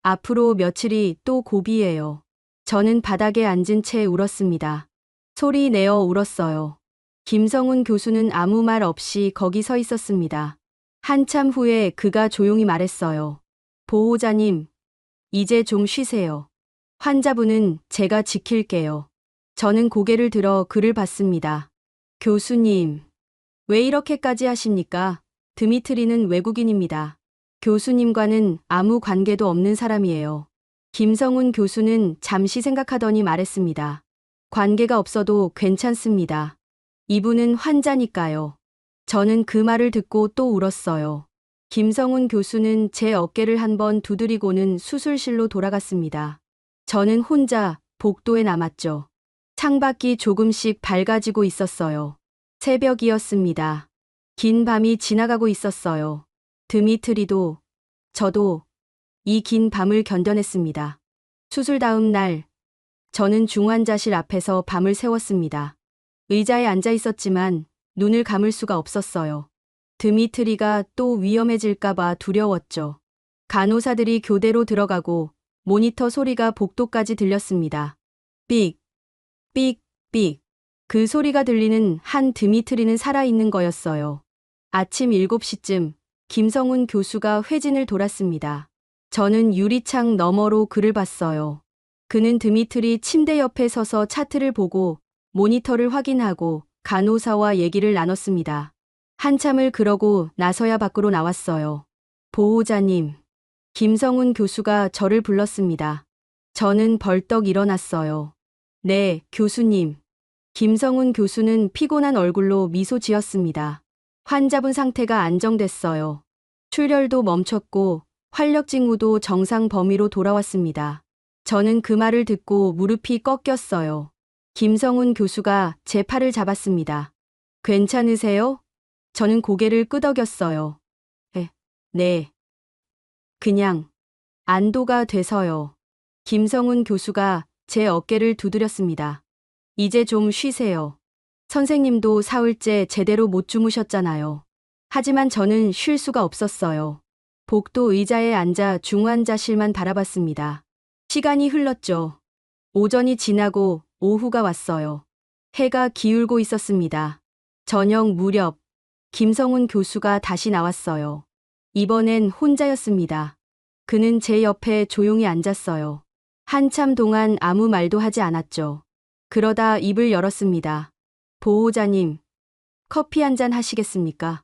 앞으로 며칠이 또 고비예요. 저는 바닥에 앉은 채 울었습니다. 소리 내어 울었어요. 김성훈 교수는 아무 말 없이 거기 서 있었습니다. 한참 후에 그가 조용히 말했어요. 보호자님, 이제 좀 쉬세요. 환자분은 제가 지킬게요. 저는 고개를 들어 그를 봤습니다. 교수님, 왜 이렇게까지 하십니까? 드미트리는 외국인입니다. 교수님과는 아무 관계도 없는 사람이에요. 김성훈 교수는 잠시 생각하더니 말했습니다. 관계가 없어도 괜찮습니다. 이분은 환자니까요. 저는 그 말을 듣고 또 울었어요. 김성훈 교수는 제 어깨를 한번 두드리고는 수술실로 돌아갔습니다. 저는 혼자 복도에 남았죠. 창밖이 조금씩 밝아지고 있었어요. 새벽이었습니다. 긴 밤이 지나가고 있었어요. 드미트리도, 저도 이 긴 밤을 견뎌냈습니다. 수술 다음 날, 저는 중환자실 앞에서 밤을 새웠습니다. 의자에 앉아 있었지만 눈을 감을 수가 없었어요. 드미트리가 또 위험해질까봐 두려웠죠. 간호사들이 교대로 들어가고 모니터 소리가 복도까지 들렸습니다. 삑, 삑, 삑. 그 소리가 들리는 한 드미트리는 살아있는 거였어요. 아침 7시쯤 김성훈 교수가 회진을 돌았습니다. 저는 유리창 너머로 그를 봤어요. 그는 드미트리 침대 옆에 서서 차트를 보고 모니터를 확인하고 간호사와 얘기를 나눴습니다. 한참을 그러고 나서야 밖으로 나왔어요. 보호자님, 김성훈 교수가 저를 불렀습니다. 저는 벌떡 일어났어요. 네, 교수님. 김성훈 교수는 피곤한 얼굴로 미소 지었습니다. 환자분 상태가 안정됐어요. 출혈도 멈췄고 활력 징후도 정상 범위로 돌아왔습니다. 저는 그 말을 듣고 무릎이 꺾였어요. 김성훈 교수가 제 팔을 잡았습니다. 괜찮으세요? 저는 고개를 끄덕였어요. 네. 그냥 안도가 돼서요. 김성훈 교수가 제 어깨를 두드렸습니다. 이제 좀 쉬세요. 선생님도 사흘째 제대로 못 주무셨잖아요. 하지만 저는 쉴 수가 없었어요. 복도 의자에 앉아 중환자실만 바라봤습니다. 시간이 흘렀죠. 오전이 지나고 오후가 왔어요. 해가 기울고 있었습니다. 저녁 무렵 김성훈 교수가 다시 나왔어요. 이번엔 혼자였습니다. 그는 제 옆에 조용히 앉았어요. 한참 동안 아무 말도 하지 않았죠. 그러다 입을 열었습니다. 보호자님, 커피 한 잔 하시겠습니까?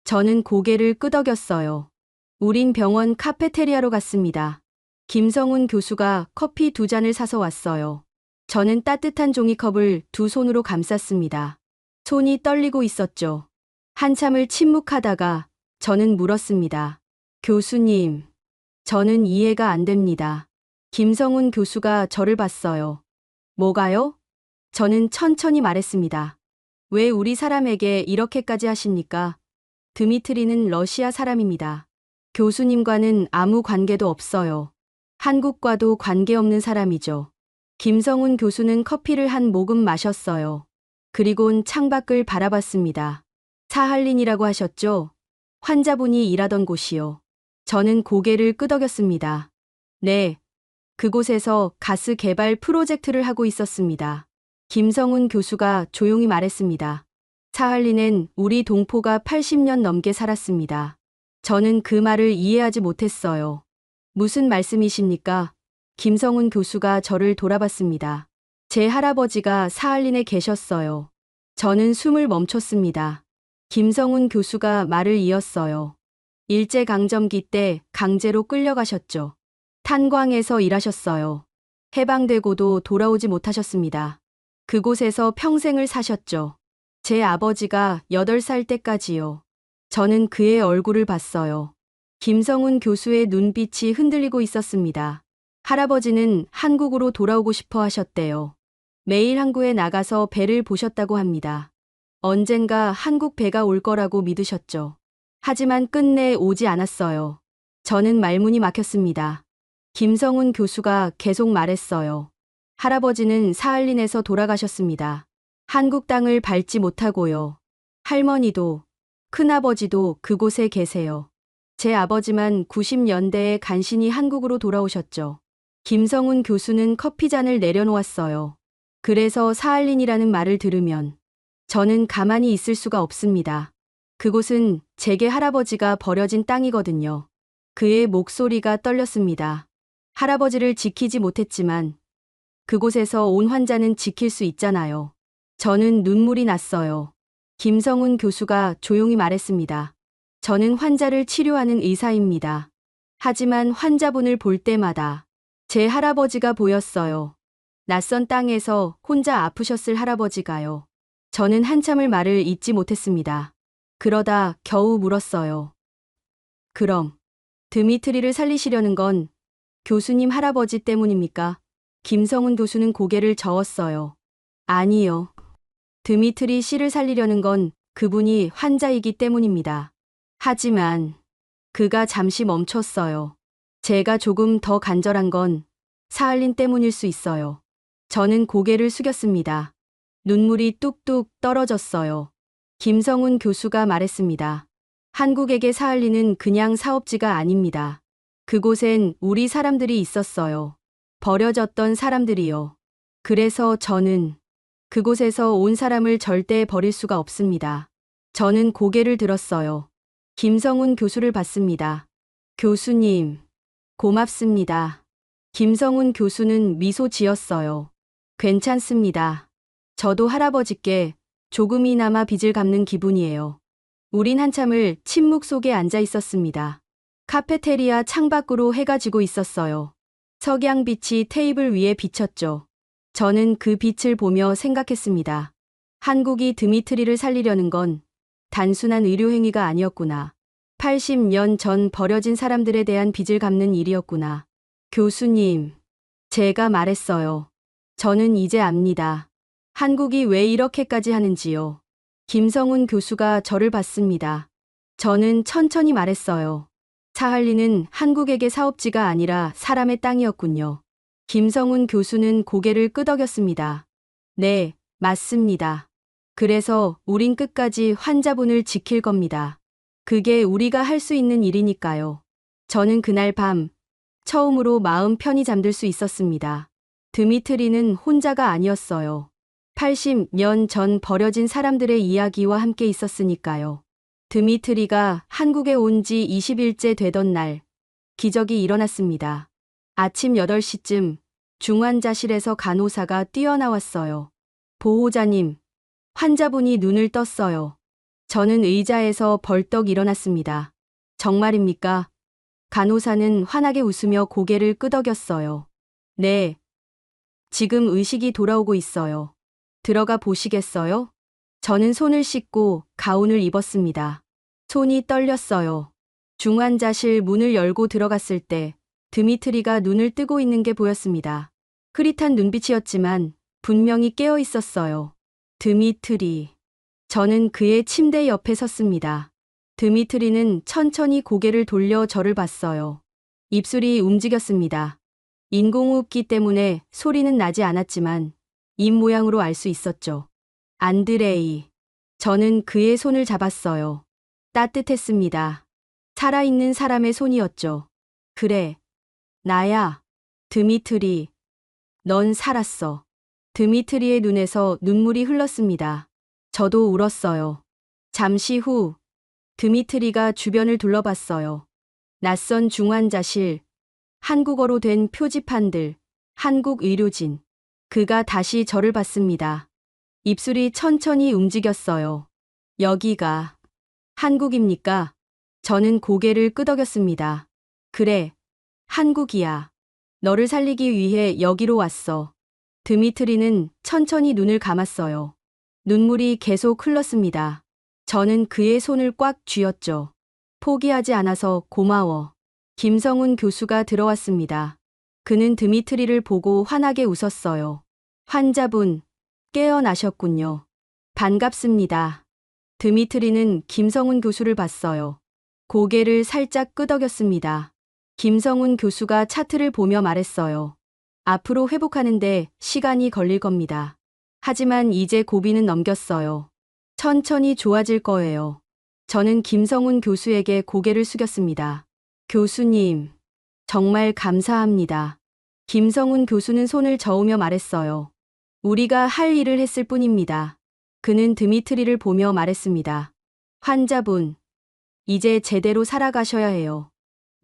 저는 고개를 끄덕였어요. 우린 병원 카페테리아로 갔습니다. 김성훈 교수가 커피 2잔을 사서 왔어요. 저는 따뜻한 종이컵을 2손으로 감쌌습니다. 손이 떨리고 있었죠. 한참을 침묵하다가 저는 물었습니다. 교수님, 저는 이해가 안 됩니다. 김성훈 교수가 저를 봤어요. 뭐가요? 저는 천천히 말했습니다. 왜 우리 사람에게 이렇게까지 하십니까? 드미트리는 러시아 사람입니다. 교수님과는 아무 관계도 없어요. 한국과도 관계없는 사람이죠. 김성훈 교수는 커피를 한 모금 마셨어요. 그리곤 창밖을 바라봤습니다. 사할린이라고 하셨죠? 환자분이 일하던 곳이요. 저는 고개를 끄덕였습니다. 네, 그곳에서 가스 개발 프로젝트를 하고 있었습니다. 김성훈 교수가 조용히 말했습니다. 사할린엔 우리 동포가 80년 넘게 살았습니다. 저는 그 말을 이해하지 못했어요. 무슨 말씀이십니까? 김성훈 교수가 저를 돌아봤습니다. 제 할아버지가 사할린에 계셨어요. 저는 숨을 멈췄습니다. 김성훈 교수가 말을 이었어요. 일제강점기 때 강제로 끌려가셨죠. 탄광에서 일하셨어요. 해방되고도 돌아오지 못하셨습니다. 그곳에서 평생을 사셨죠. 제 아버지가 8살 때까지요. 저는 그의 얼굴을 봤어요. 김성훈 교수의 눈빛이 흔들리고 있었습니다. 할아버지는 한국으로 돌아오고 싶어 하셨대요. 매일 항구에 나가서 배를 보셨다고 합니다. 언젠가 한국 배가 올 거라고 믿으셨죠. 하지만 끝내 오지 않았어요. 저는 말문이 막혔습니다. 김성훈 교수가 계속 말했어요. 할아버지는 사할린에서 돌아가셨습니다. 한국 땅을 밟지 못하고요. 할머니도, 큰아버지도 그곳에 계세요. 제 아버지만 90년대에 간신히 한국으로 돌아오셨죠. 김성훈 교수는 커피잔을 내려놓았어요. 그래서 사할린이라는 말을 들으면 저는 가만히 있을 수가 없습니다. 그곳은 제게 할아버지가 버려진 땅이거든요. 그의 목소리가 떨렸습니다. 할아버지를 지키지 못했지만 그곳에서 온 환자는 지킬 수 있잖아요. 저는 눈물이 났어요. 김성훈 교수가 조용히 말했습니다. 저는 환자를 치료하는 의사입니다. 하지만 환자분을 볼 때마다 제 할아버지가 보였어요. 낯선 땅에서 혼자 아프셨을 할아버지가요. 저는 한참을 말을 잇지 못했습니다. 그러다 겨우 물었어요. 그럼 드미트리를 살리시려는 건 교수님 할아버지 때문입니까? 김성훈 교수는 고개를 저었어요. 아니요. 드미트리 씨를 살리려는 건 그분이 환자이기 때문입니다. 하지만 그가 잠시 멈췄어요. 제가 조금 더 간절한 건 사할린 때문일 수 있어요. 저는 고개를 숙였습니다. 눈물이 뚝뚝 떨어졌어요. 김성훈 교수가 말했습니다. 한국에게 사할린은 그냥 사업지가 아닙니다. 그곳엔 우리 사람들이 있었어요. 버려졌던 사람들이요. 그래서 저는 그곳에서 온 사람을 절대 버릴 수가 없습니다. 저는 고개를 들었어요. 김성훈 교수를 봤습니다. 교수님, 고맙습니다. 김성훈 교수는 미소 지었어요. 괜찮습니다. 저도 할아버지께 조금이나마 빚을 갚는 기분이에요. 우린 한참을 침묵 속에 앉아 있었습니다. 카페테리아 창밖으로 해가 지고 있었어요. 석양빛이 테이블 위에 비쳤죠. 저는 그 빛을 보며 생각했습니다. 한국이 드미트리를 살리려는 건 단순한 의료행위가 아니었구나. 80년 전 버려진 사람들에 대한 빚을 갚는 일이었구나. 교수님, 제가 말했어요. 저는 이제 압니다. 한국이 왜 이렇게까지 하는지요. 김성훈 교수가 저를 봤습니다. 저는 천천히 말했어요. 사할린은 한국에게 사업지가 아니라 사람의 땅이었군요. 김성훈 교수는 고개를 끄덕였습니다. 네, 맞습니다. 그래서 우린 끝까지 환자분을 지킬 겁니다. 그게 우리가 할 수 있는 일이니까요. 저는 그날 밤 처음으로 마음 편히 잠들 수 있었습니다. 드미트리는 혼자가 아니었어요. 80년 전 버려진 사람들의 이야기와 함께 있었으니까요. 드미트리가 한국에 온 지 20일째 되던 날, 기적이 일어났습니다. 아침 8시쯤 중환자실에서 간호사가 뛰어나왔어요. 보호자님, 환자분이 눈을 떴어요. 저는 의자에서 벌떡 일어났습니다. 정말입니까? 간호사는 환하게 웃으며 고개를 끄덕였어요. 네. 지금 의식이 돌아오고 있어요. 들어가 보시겠어요? 저는 손을 씻고 가운을 입었습니다. 손이 떨렸어요. 중환자실 문을 열고 들어갔을 때 드미트리가 눈을 뜨고 있는 게 보였습니다. 흐릿한 눈빛이었지만 분명히 깨어 있었어요. 드미트리. 저는 그의 침대 옆에 섰습니다. 드미트리는 천천히 고개를 돌려 저를 봤어요. 입술이 움직였습니다. 인공호흡기 때문에 소리는 나지 않았지만 입 모양으로 알 수 있었죠. 안드레이. 저는 그의 손을 잡았어요. 따뜻했습니다. 살아있는 사람의 손이었죠. 그래. 나야. 드미트리. 넌 살았어. 드미트리의 눈에서 눈물이 흘렀습니다. 저도 울었어요. 잠시 후 드미트리가 주변을 둘러봤어요. 낯선 중환자실, 한국어로 된 표지판들, 한국 의료진. 그가 다시 저를 봤습니다. 입술이 천천히 움직였어요. 여기가 한국입니까? 저는 고개를 끄덕였습니다. 그래, 한국이야. 너를 살리기 위해 여기로 왔어. 드미트리는 천천히 눈을 감았어요. 눈물이 계속 흘렀습니다. 저는 그의 손을 꽉 쥐었죠. 포기하지 않아서 고마워. 김성훈 교수가 들어왔습니다. 그는 드미트리를 보고 환하게 웃었어요. 환자분, 깨어나셨군요. 반갑습니다. 드미트리는 김성훈 교수를 봤어요. 고개를 살짝 끄덕였습니다. 김성훈 교수가 차트를 보며 말했어요. 앞으로 회복하는데 시간이 걸릴 겁니다. 하지만 이제 고비는 넘겼어요. 천천히 좋아질 거예요. 저는 김성훈 교수에게 고개를 숙였습니다. 교수님, 정말 감사합니다. 김성훈 교수는 손을 저으며 말했어요. 우리가 할 일을 했을 뿐입니다. 그는 드미트리를 보며 말했습니다. 환자분, 이제 제대로 살아가셔야 해요.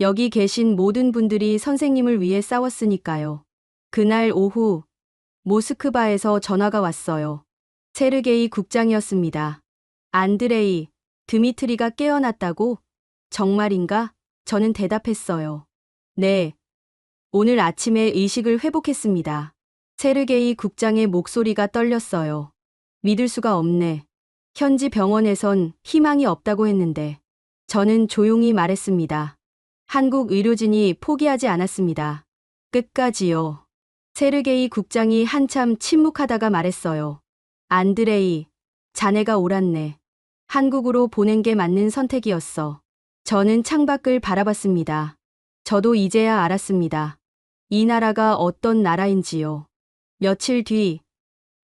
여기 계신 모든 분들이 선생님을 위해 싸웠으니까요. 그날 오후 모스크바에서 전화가 왔어요. 세르게이 국장이었습니다. 안드레이, 드미트리가 깨어났다고? 정말인가? 저는 대답했어요. 네. 오늘 아침에 의식을 회복했습니다. 세르게이 국장의 목소리가 떨렸어요. 믿을 수가 없네. 현지 병원에선 희망이 없다고 했는데. 저는 조용히 말했습니다. 한국 의료진이 포기하지 않았습니다. 끝까지요. 세르게이 국장이 한참 침묵하다가 말했어요. 안드레이, 자네가 옳았네. 한국으로 보낸 게 맞는 선택이었어. 저는 창밖을 바라봤습니다. 저도 이제야 알았습니다. 이 나라가 어떤 나라인지요. 며칠 뒤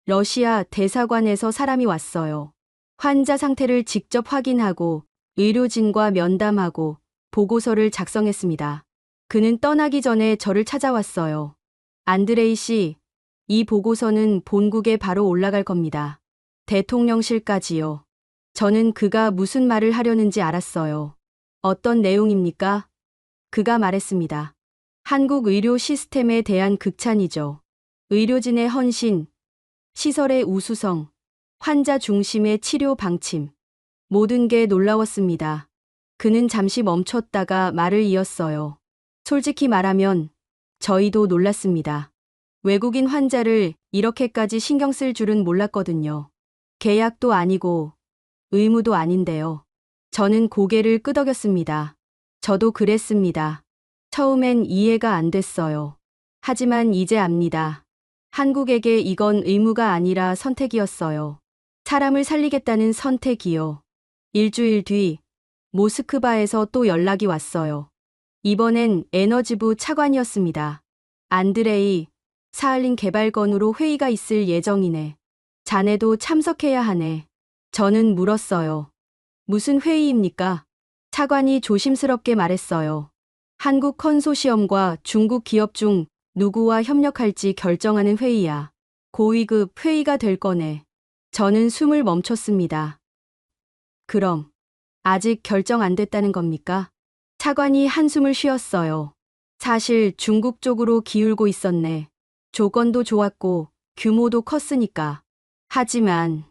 러시아 대사관에서 사람이 왔어요. 환자 상태를 직접 확인하고 의료진과 면담하고 보고서를 작성했습니다. 그는 떠나기 전에 저를 찾아왔어요. 안드레이 씨, 이 보고서는 본국에 바로 올라갈 겁니다. 대통령실까지요. 저는 그가 무슨 말을 하려는지 알았어요. 어떤 내용입니까? 그가 말했습니다. 한국 의료 시스템에 대한 극찬이죠. 의료진의 헌신, 시설의 우수성, 환자 중심의 치료 방침. 모든 게 놀라웠습니다. 그는 잠시 멈췄다가 말을 이었어요. 솔직히 말하면 저희도 놀랐습니다. 외국인 환자를 이렇게까지 신경 쓸 줄은 몰랐거든요. 계약도 아니고 의무도 아닌데요. 저는 고개를 끄덕였습니다. 저도 그랬습니다. 처음엔 이해가 안 됐어요. 하지만 이제 압니다. 한국에게 이건 의무가 아니라 선택이었어요. 사람을 살리겠다는 선택이요. 일주일 뒤 모스크바에서 또 연락이 왔어요. 이번엔 에너지부 차관이었습니다. 안드레이, 사할린 개발건으로 회의가 있을 예정이네. 자네도 참석해야 하네. 저는 물었어요. 무슨 회의입니까? 차관이 조심스럽게 말했어요. 한국 컨소시엄과 중국 기업 중 누구와 협력할지 결정하는 회의야. 고위급 회의가 될 거네. 저는 숨을 멈췄습니다. 그럼 아직 결정 안 됐다는 겁니까? 차관이 한숨을 쉬었어요. 사실 중국 쪽으로 기울고 있었네. 조건도 좋았고 규모도 컸으니까. 하지만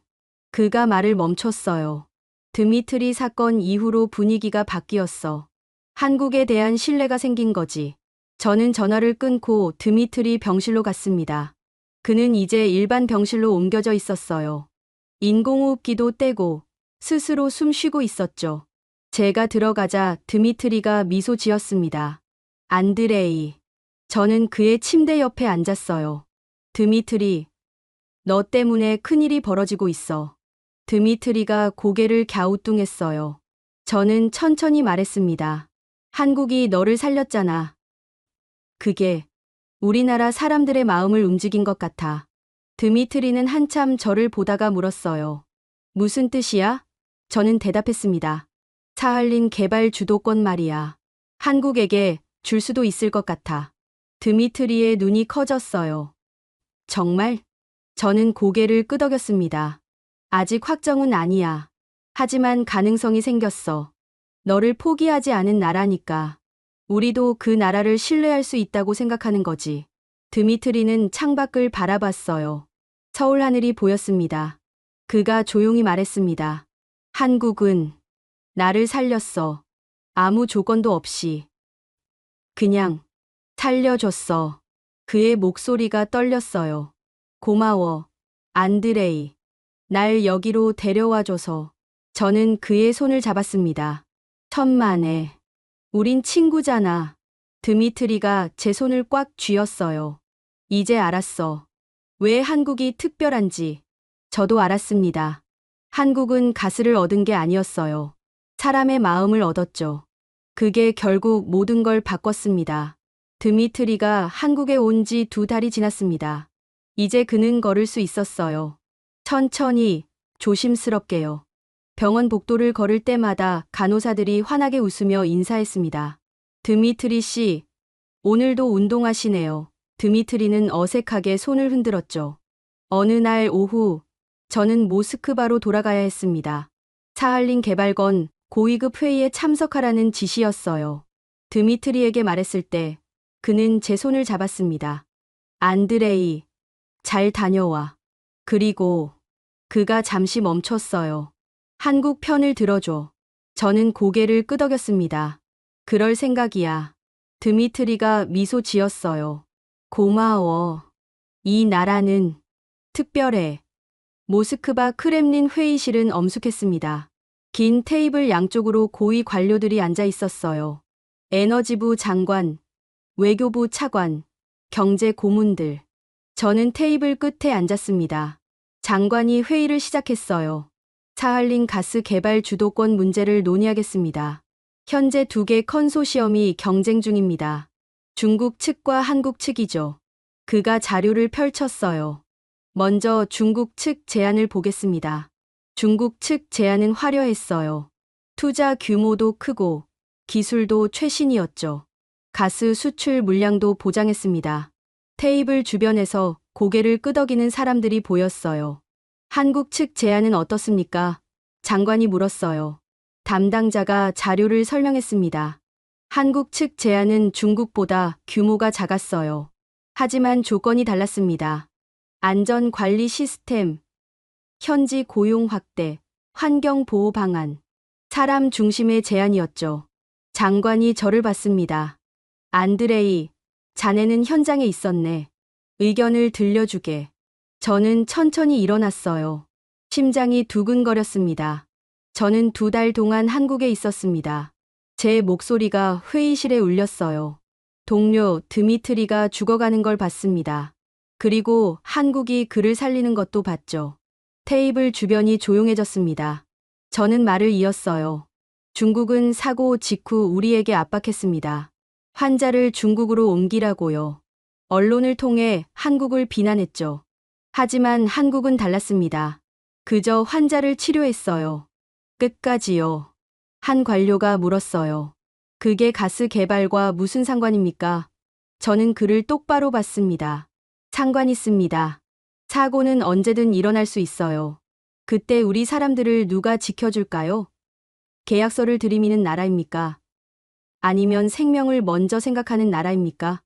그가 말을 멈췄어요. 드미트리 사건 이후로 분위기가 바뀌었어. 한국에 대한 신뢰가 생긴 거지. 저는 전화를 끊고 드미트리 병실로 갔습니다. 그는 이제 일반 병실로 옮겨져 있었어요. 인공호흡기도 떼고 스스로 숨 쉬고 있었죠. 제가 들어가자 드미트리가 미소 지었습니다. 안드레이. 저는 그의 침대 옆에 앉았어요. 드미트리, 너 때문에 큰일이 벌어지고 있어. 드미트리가 고개를 갸우뚱했어요. 저는 천천히 말했습니다. 한국이 너를 살렸잖아. 그게 우리나라 사람들의 마음을 움직인 것 같아. 드미트리는 한참 저를 보다가 물었어요. 무슨 뜻이야? 저는 대답했습니다. 사할린 개발 주도권 말이야. 한국에게 줄 수도 있을 것 같아. 드미트리의 눈이 커졌어요. 정말? 저는 고개를 끄덕였습니다. 아직 확정은 아니야. 하지만 가능성이 생겼어. 너를 포기하지 않은 나라니까. 우리도 그 나라를 신뢰할 수 있다고 생각하는 거지. 드미트리는 창밖을 바라봤어요. 서울 하늘이 보였습니다. 그가 조용히 말했습니다. 한국은 나를 살렸어. 아무 조건도 없이. 그냥 살려줬어. 그의 목소리가 떨렸어요. 고마워, 안드레이. 날 여기로 데려와줘서. 저는 그의 손을 잡았습니다. 천만에. 우린 친구잖아. 드미트리가 제 손을 꽉 쥐었어요. 이제 알았어. 왜 한국이 특별한지. 저도 알았습니다. 한국은 가스를 얻은 게 아니었어요. 사람의 마음을 얻었죠. 그게 결국 모든 걸 바꿨습니다. 드미트리가 한국에 온 지 2달이 지났습니다. 이제 그는 걸을 수 있었어요. 천천히, 조심스럽게요. 병원 복도를 걸을 때마다 간호사들이 환하게 웃으며 인사했습니다. 드미트리 씨, 오늘도 운동하시네요. 드미트리는 어색하게 손을 흔들었죠. 어느 날 오후, 저는 모스크바로 돌아가야 했습니다. 사할린 개발건 고위급 회의에 참석하라는 지시였어요. 드미트리에게 말했을 때 그는 제 손을 잡았습니다. 안드레이, 잘 다녀와. 그리고 그가 잠시 멈췄어요. 한국 편을 들어줘. 저는 고개를 끄덕였습니다. 그럴 생각이야. 드미트리가 미소 지었어요. 고마워. 이 나라는 특별해. 모스크바 크렘린 회의실은 엄숙했습니다. 긴 테이블 양쪽으로 고위 관료들이 앉아 있었어요. 에너지부 장관, 외교부 차관, 경제 고문들. 저는 테이블 끝에 앉았습니다. 장관이 회의를 시작했어요. 사할린 가스 개발 주도권 문제를 논의하겠습니다. 현재 2개 컨소시엄이 경쟁 중입니다. 중국 측과 한국 측이죠. 그가 자료를 펼쳤어요. 먼저 중국 측 제안을 보겠습니다. 중국 측 제안은 화려했어요. 투자 규모도 크고 기술도 최신이었죠. 가스 수출 물량도 보장했습니다. 테이블 주변에서 고개를 끄덕이는 사람들이 보였어요. 한국 측 제안은 어떻습니까? 장관이 물었어요. 담당자가 자료를 설명했습니다. 한국 측 제안은 중국보다 규모가 작았어요. 하지만 조건이 달랐습니다. 안전 관리 시스템, 현지 고용 확대, 환경 보호 방안, 사람 중심의 제안이었죠. 장관이 저를 봤습니다. 안드레이, 자네는 현장에 있었네. 의견을 들려주게. 저는 천천히 일어났어요. 심장이 두근거렸습니다. 저는 2달 동안 한국에 있었습니다. 제 목소리가 회의실에 울렸어요. 동료 드미트리가 죽어가는 걸 봤습니다. 그리고 한국이 그를 살리는 것도 봤죠. 테이블 주변이 조용해졌습니다. 저는 말을 이었어요. 중국은 사고 직후 우리에게 압박했습니다. 환자를 중국으로 옮기라고요. 언론을 통해 한국을 비난했죠. 하지만 한국은 달랐습니다. 그저 환자를 치료했어요. 끝까지요. 한 관료가 물었어요. 그게 가스 개발과 무슨 상관입니까? 저는 그를 똑바로 봤습니다. 상관 있습니다. 사고는 언제든 일어날 수 있어요. 그때 우리 사람들을 누가 지켜줄까요? 계약서를 들이미는 나라입니까? 아니면 생명을 먼저 생각하는 나라입니까?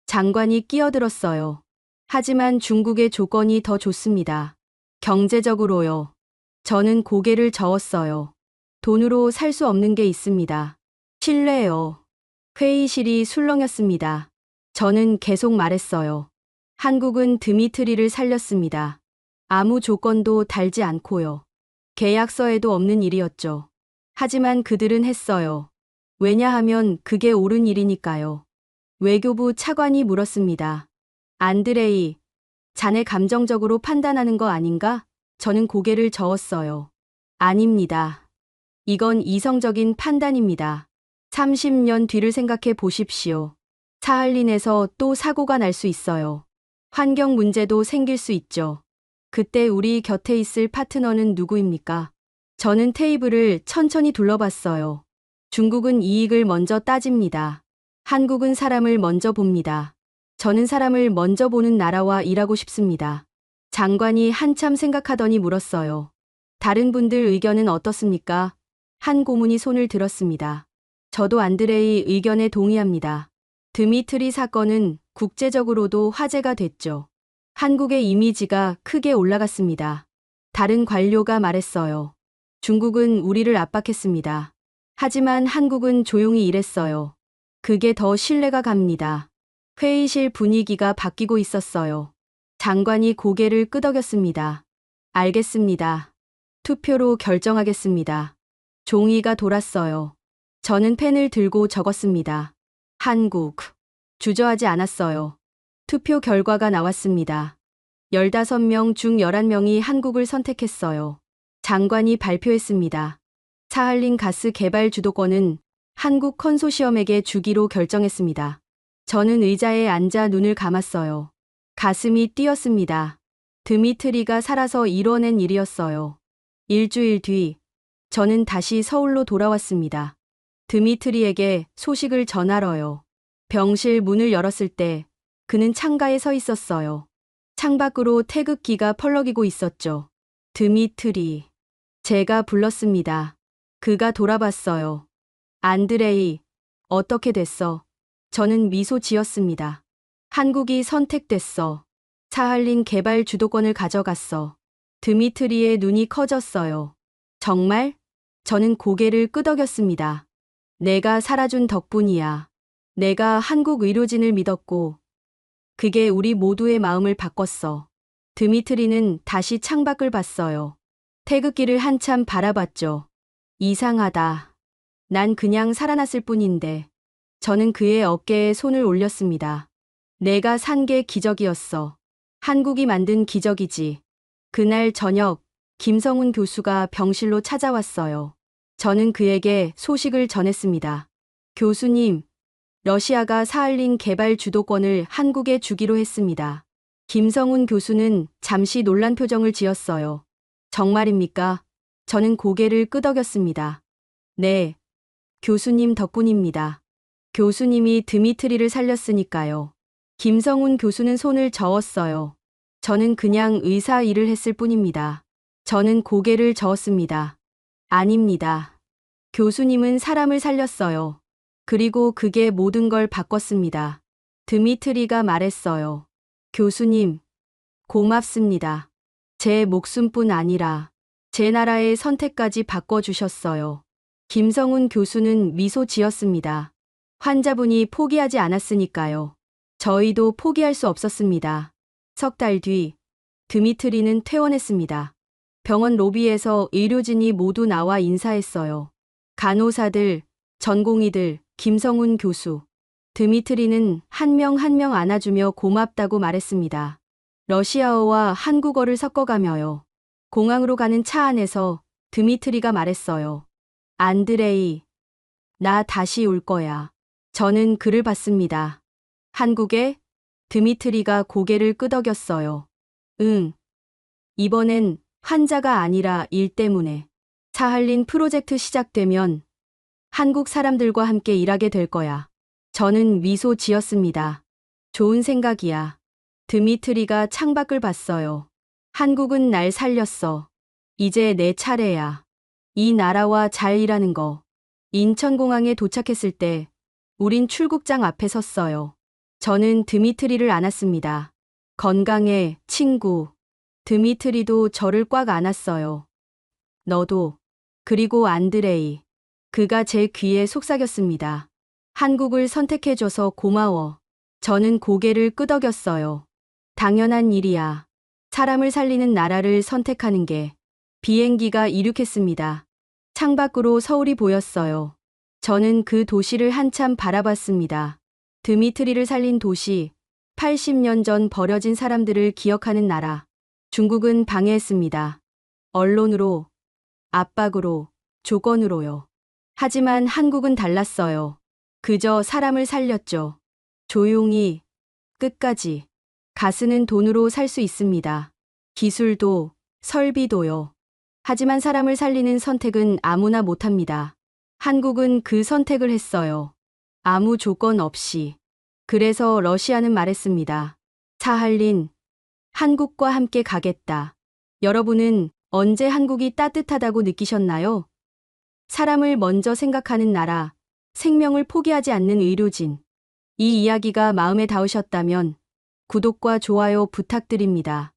장관이 끼어들었어요. 하지만 중국의 조건이 더 좋습니다. 경제적으로요. 저는 고개를 저었어요. 돈으로 살 수 없는 게 있습니다. 신뢰요. 회의실이 술렁였습니다. 저는 계속 말했어요. 한국은 드미트리를 살렸습니다. 아무 조건도 달지 않고요. 계약서에도 없는 일이었죠. 하지만 그들은 했어요. 왜냐하면 그게 옳은 일이니까요. 외교부 차관이 물었습니다. 안드레이, 자네 감정적으로 판단하는 거 아닌가? 저는 고개를 저었어요. 아닙니다. 이건 이성적인 판단입니다. 30년 뒤를 생각해 보십시오. 사할린에서 또 사고가 날 수 있어요. 환경 문제도 생길 수 있죠. 그때 우리 곁에 있을 파트너는 누구입니까? 저는 테이블을 천천히 둘러봤어요. 중국은 이익을 먼저 따집니다. 한국은 사람을 먼저 봅니다. 저는 사람을 먼저 보는 나라와 일하고 싶습니다. 장관이 한참 생각하더니 물었어요. 다른 분들 의견은 어떻습니까? 한 고문이 손을 들었습니다. 저도 안드레이 의견에 동의합니다. 드미트리 사건은 국제적으로도 화제가 됐죠. 한국의 이미지가 크게 올라갔습니다. 다른 관료가 말했어요. 중국은 우리를 압박했습니다. 하지만 한국은 조용히 일했어요. 그게 더 신뢰가 갑니다. 회의실 분위기가 바뀌고 있었어요. 장관이 고개를 끄덕였습니다. 알겠습니다. 투표로 결정하겠습니다. 종이가 돌았어요. 저는 펜을 들고 적었습니다. 한국. 주저하지 않았어요. 투표 결과가 나왔습니다. 15명 중 11명이 한국을 선택했어요. 장관이 발표했습니다. 사할린 가스 개발 주도권은 한국 컨소시엄에게 주기로 결정했습니다. 저는 의자에 앉아 눈을 감았어요. 가슴이 뛰었습니다. 드미트리가 살아서 이뤄낸 일이었어요. 일주일 뒤, 저는 다시 서울로 돌아왔습니다. 드미트리에게 소식을 전하러요. 병실 문을 열었을 때 그는 창가에 서 있었어요. 창밖으로 태극기가 펄럭이고 있었죠. 드미트리. 제가 불렀습니다. 그가 돌아봤어요. 안드레이, 어떻게 됐어? 저는 미소 지었습니다. 한국이 선택됐어. 사할린 개발 주도권을 가져갔어. 드미트리의 눈이 커졌어요. 정말? 저는 고개를 끄덕였습니다. 내가 살아준 덕분이야. 내가 한국 의료진을 믿었고, 그게 우리 모두의 마음을 바꿨어. 드미트리는 다시 창밖을 봤어요. 태극기를 한참 바라봤죠. 이상하다. 난 그냥 살아났을 뿐인데. 저는 그의 어깨에 손을 올렸습니다. 내가 산 게 기적이었어. 한국이 만든 기적이지. 그날 저녁, 김성훈 교수가 병실로 찾아왔어요. 저는 그에게 소식을 전했습니다. 교수님, 러시아가 사할린 개발 주도권을 한국에 주기로 했습니다. 김성훈 교수는 잠시 놀란 표정을 지었어요. 정말입니까? 저는 고개를 끄덕였습니다. 네, 교수님 덕분입니다. 교수님이 드미트리를 살렸으니까요. 김성훈 교수는 손을 저었어요. 저는 그냥 의사 일을 했을 뿐입니다. 저는 고개를 저었습니다. 아닙니다. 교수님은 사람을 살렸어요. 그리고 그게 모든 걸 바꿨습니다. 드미트리가 말했어요. 교수님, 고맙습니다. 제 목숨뿐 아니라 제 나라의 선택까지 바꿔주셨어요. 김성훈 교수는 미소 지었습니다. 환자분이 포기하지 않았으니까요. 저희도 포기할 수 없었습니다. 석 달 뒤, 드미트리는 퇴원했습니다. 병원 로비에서 의료진이 모두 나와 인사했어요. 간호사들, 전공의들, 김성훈 교수. 드미트리는 한 명 한 명 안아주며 고맙다고 말했습니다. 러시아어와 한국어를 섞어가며요. 공항으로 가는 차 안에서 드미트리가 말했어요. 안드레이, 나 다시 올 거야. 저는 그를 봤습니다. 한국에? 드미트리가 고개를 끄덕였어요. 응. 이번엔 환자가 아니라 일 때문에. 사할린 프로젝트 시작되면 한국 사람들과 함께 일하게 될 거야. 저는 미소 지었습니다. 좋은 생각이야. 드미트리가 창밖을 봤어요. 한국은 날 살렸어. 이제 내 차례야. 이 나라와 잘 일하는 거. 인천공항에 도착했을 때 우린 출국장 앞에 섰어요. 저는 드미트리를 안았습니다. 건강해, 친구. 드미트리도 저를 꽉 안았어요. 너도. 그리고 안드레이. 그가 제 귀에 속삭였습니다. 한국을 선택해줘서 고마워. 저는 고개를 끄덕였어요. 당연한 일이야. 사람을 살리는 나라를 선택하는 게. 비행기가 이륙했습니다. 창밖으로 서울이 보였어요. 저는 그 도시를 한참 바라봤습니다. 드미트리를 살린 도시, 80년 전 버려진 사람들을 기억하는 나라. 중국은 방해했습니다. 언론으로, 압박으로, 조건으로요. 하지만 한국은 달랐어요. 그저 사람을 살렸죠. 조용히, 끝까지. 가스는 돈으로 살 수 있습니다. 기술도, 설비도요. 하지만 사람을 살리는 선택은 아무나 못합니다. 한국은 그 선택을 했어요. 아무 조건 없이. 그래서 러시아는 말했습니다. 사할린, 한국과 함께 가겠다. 여러분은 언제 한국이 따뜻하다고 느끼셨나요? 사람을 먼저 생각하는 나라, 생명을 포기하지 않는 의료진. 이 이야기가 마음에 닿으셨다면 구독과 좋아요 부탁드립니다.